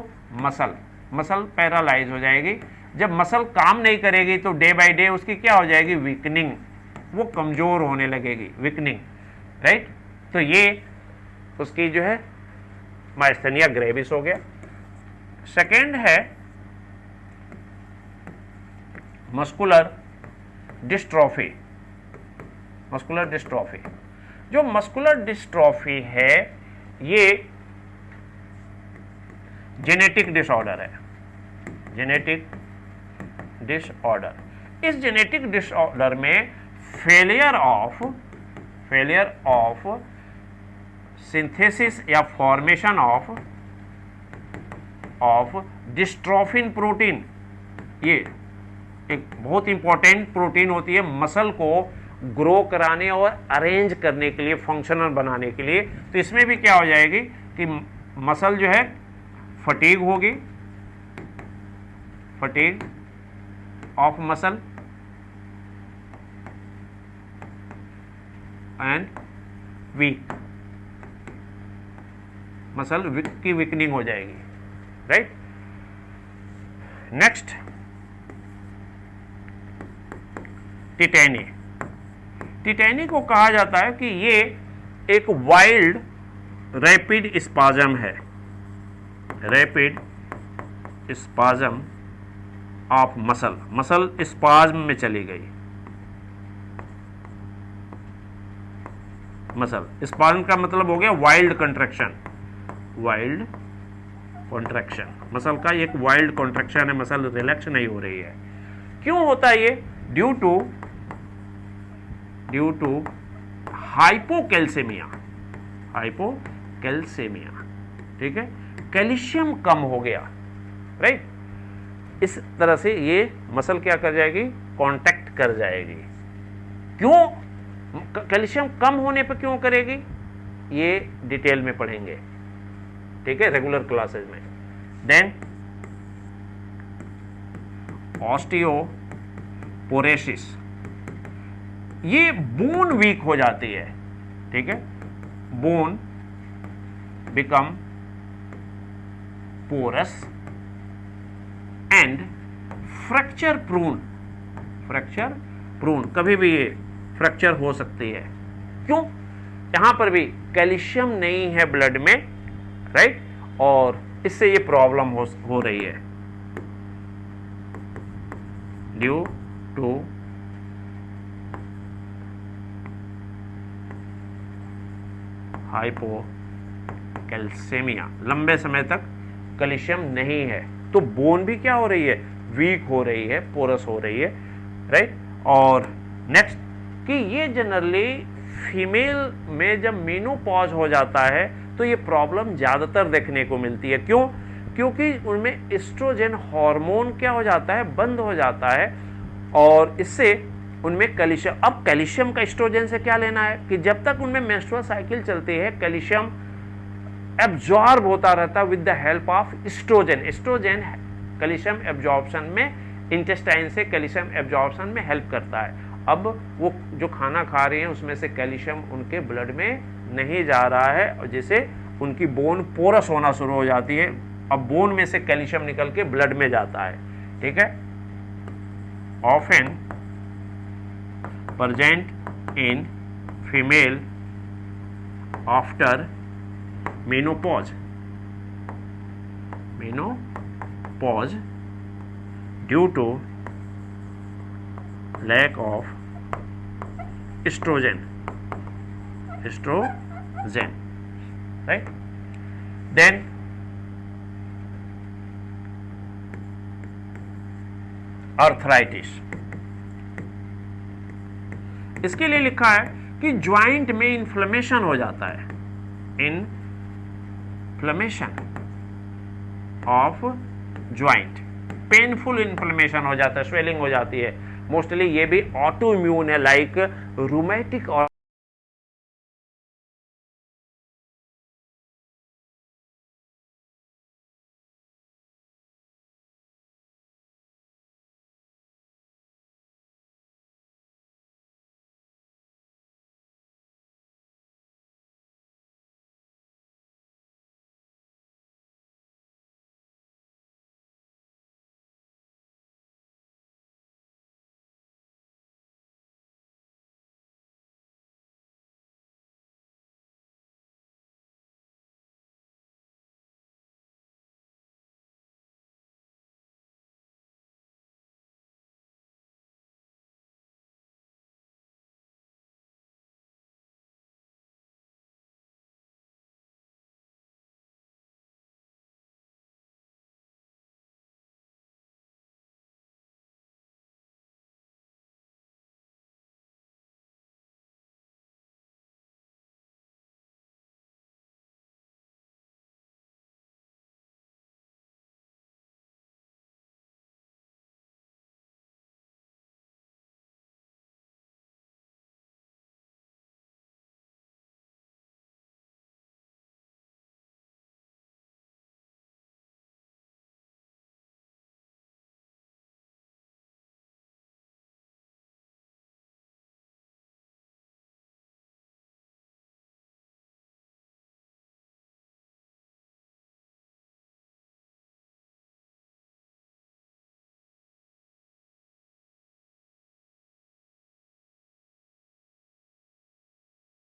muscle, muscle paralyse हो जाएगी। जब मसल काम नहीं करेगी तो डे बाय डे उसकी क्या हो जाएगी, वीकनिंग, वो कमजोर होने लगेगी, वीकनिंग, राइट। तो ये उसकी जो है माइस्थेनिया ग्रेविस हो गया। सेकेंड है मस्कुलर डिस्ट्रॉफी। मस्कुलर डिस्ट्रॉफी, जो मस्कुलर डिस्ट्रॉफी है ये जेनेटिक डिसऑर्डर है, जेनेटिक डिसऑर्डर। इस जेनेटिक डिसऑर्डर में फेलियर ऑफ सिंथेसिस या फॉर्मेशन ऑफ डिस्ट्रोफिन प्रोटीन, ये एक बहुत इंपॉर्टेंट प्रोटीन होती है मसल को ग्रो कराने और अरेंज करने के लिए, फंक्शनल बनाने के लिए। तो इसमें भी क्या हो जाएगी कि मसल जो है फटीग होगी, fatigue of muscle and weak, muscle की वीकनिंग हो जाएगी, राइट। Next tetani. टिटेनी को कहा जाता है कि ये एक वाइल्ड रैपिड स्पाज्म है, rapid spasm of muscle, muscle spasm में चली गई, मसल स्पाज्म का मतलब हो गया wild contraction, wild contraction, muscle का एक वाइल्ड कॉन्ट्रैक्शन है, मसल रिलैक्स नहीं हो रही है। क्यों होता है ये, ड्यू टू हाइपोकैल्सेमिया, हाइपोकैल्सेमिया, ठीक है, कैल्शियम कम हो गया, राइट। इस तरह से ये मसल क्या कर जाएगी, कांटेक्ट कर जाएगी। क्यों, कैल्शियम कम होने पर क्यों करेगी, ये डिटेल में पढ़ेंगे, ठीक है, रेगुलर क्लासेस में। देन ऑस्टियोपोरोसिस, ये बोन वीक हो जाती है, ठीक है, bone become porous and fracture prone, fracture prone, कभी भी ये फ्रैक्चर हो सकती है। क्यों, यहां पर भी कैल्शियम नहीं है ब्लड में, राइट, और इससे ये प्रॉब्लम हो रही है, ड्यू टू हाइपोकैल्सेमिया, लंबे समय तक कैल्शियम नहीं है तो बोन भी क्या हो रही है, वीक हो रही है, पोरस हो रही है, राइट। और नेक्स्ट कि ये जनरली फीमेल में जब मेनोपॉज हो जाता है तो ये प्रॉब्लम ज़्यादातर देखने को मिलती है। क्यों, क्योंकि उनमें एस्ट्रोजन हार्मोन क्या हो जाता है, बंद हो जाता है, और इससे उनमें कैल्शियम, अब कैल्शियम का एस्ट्रोजन से क्या लेना है कि जब तक उनमें मेंस्ट्रुअल साइकिल चलती है कैल्शियम एब्जॉर्ब होता रहता है with the help of estrogen. Estrogen calcium absorption में, इंटेस्टाइन से कैल्शियम एब्जॉर्प्शन में हेल्प करता है। अब वो जो खाना खा रही हैं उसमें से कैल्शियम उनके ब्लड में नहीं जा रहा है, और जिससे उनकी बोन पोरस होना शुरू हो जाती है। अब बोन में से कैल्शियम निकल के ब्लड में जाता है, ठीक है। Often present in female after menopause, menopause due to lack of estrogen, right? Then arthritis, इसके लिए लिखा है कि ज्वाइंट में इन्फ्लेमेशन हो जाता है, inflammation of joint, painful inflammation हो जाता है, स्वेलिंग हो जाती है। मोस्टली ये भी ऑटो इम्यून है, लाइक रूमेटिक और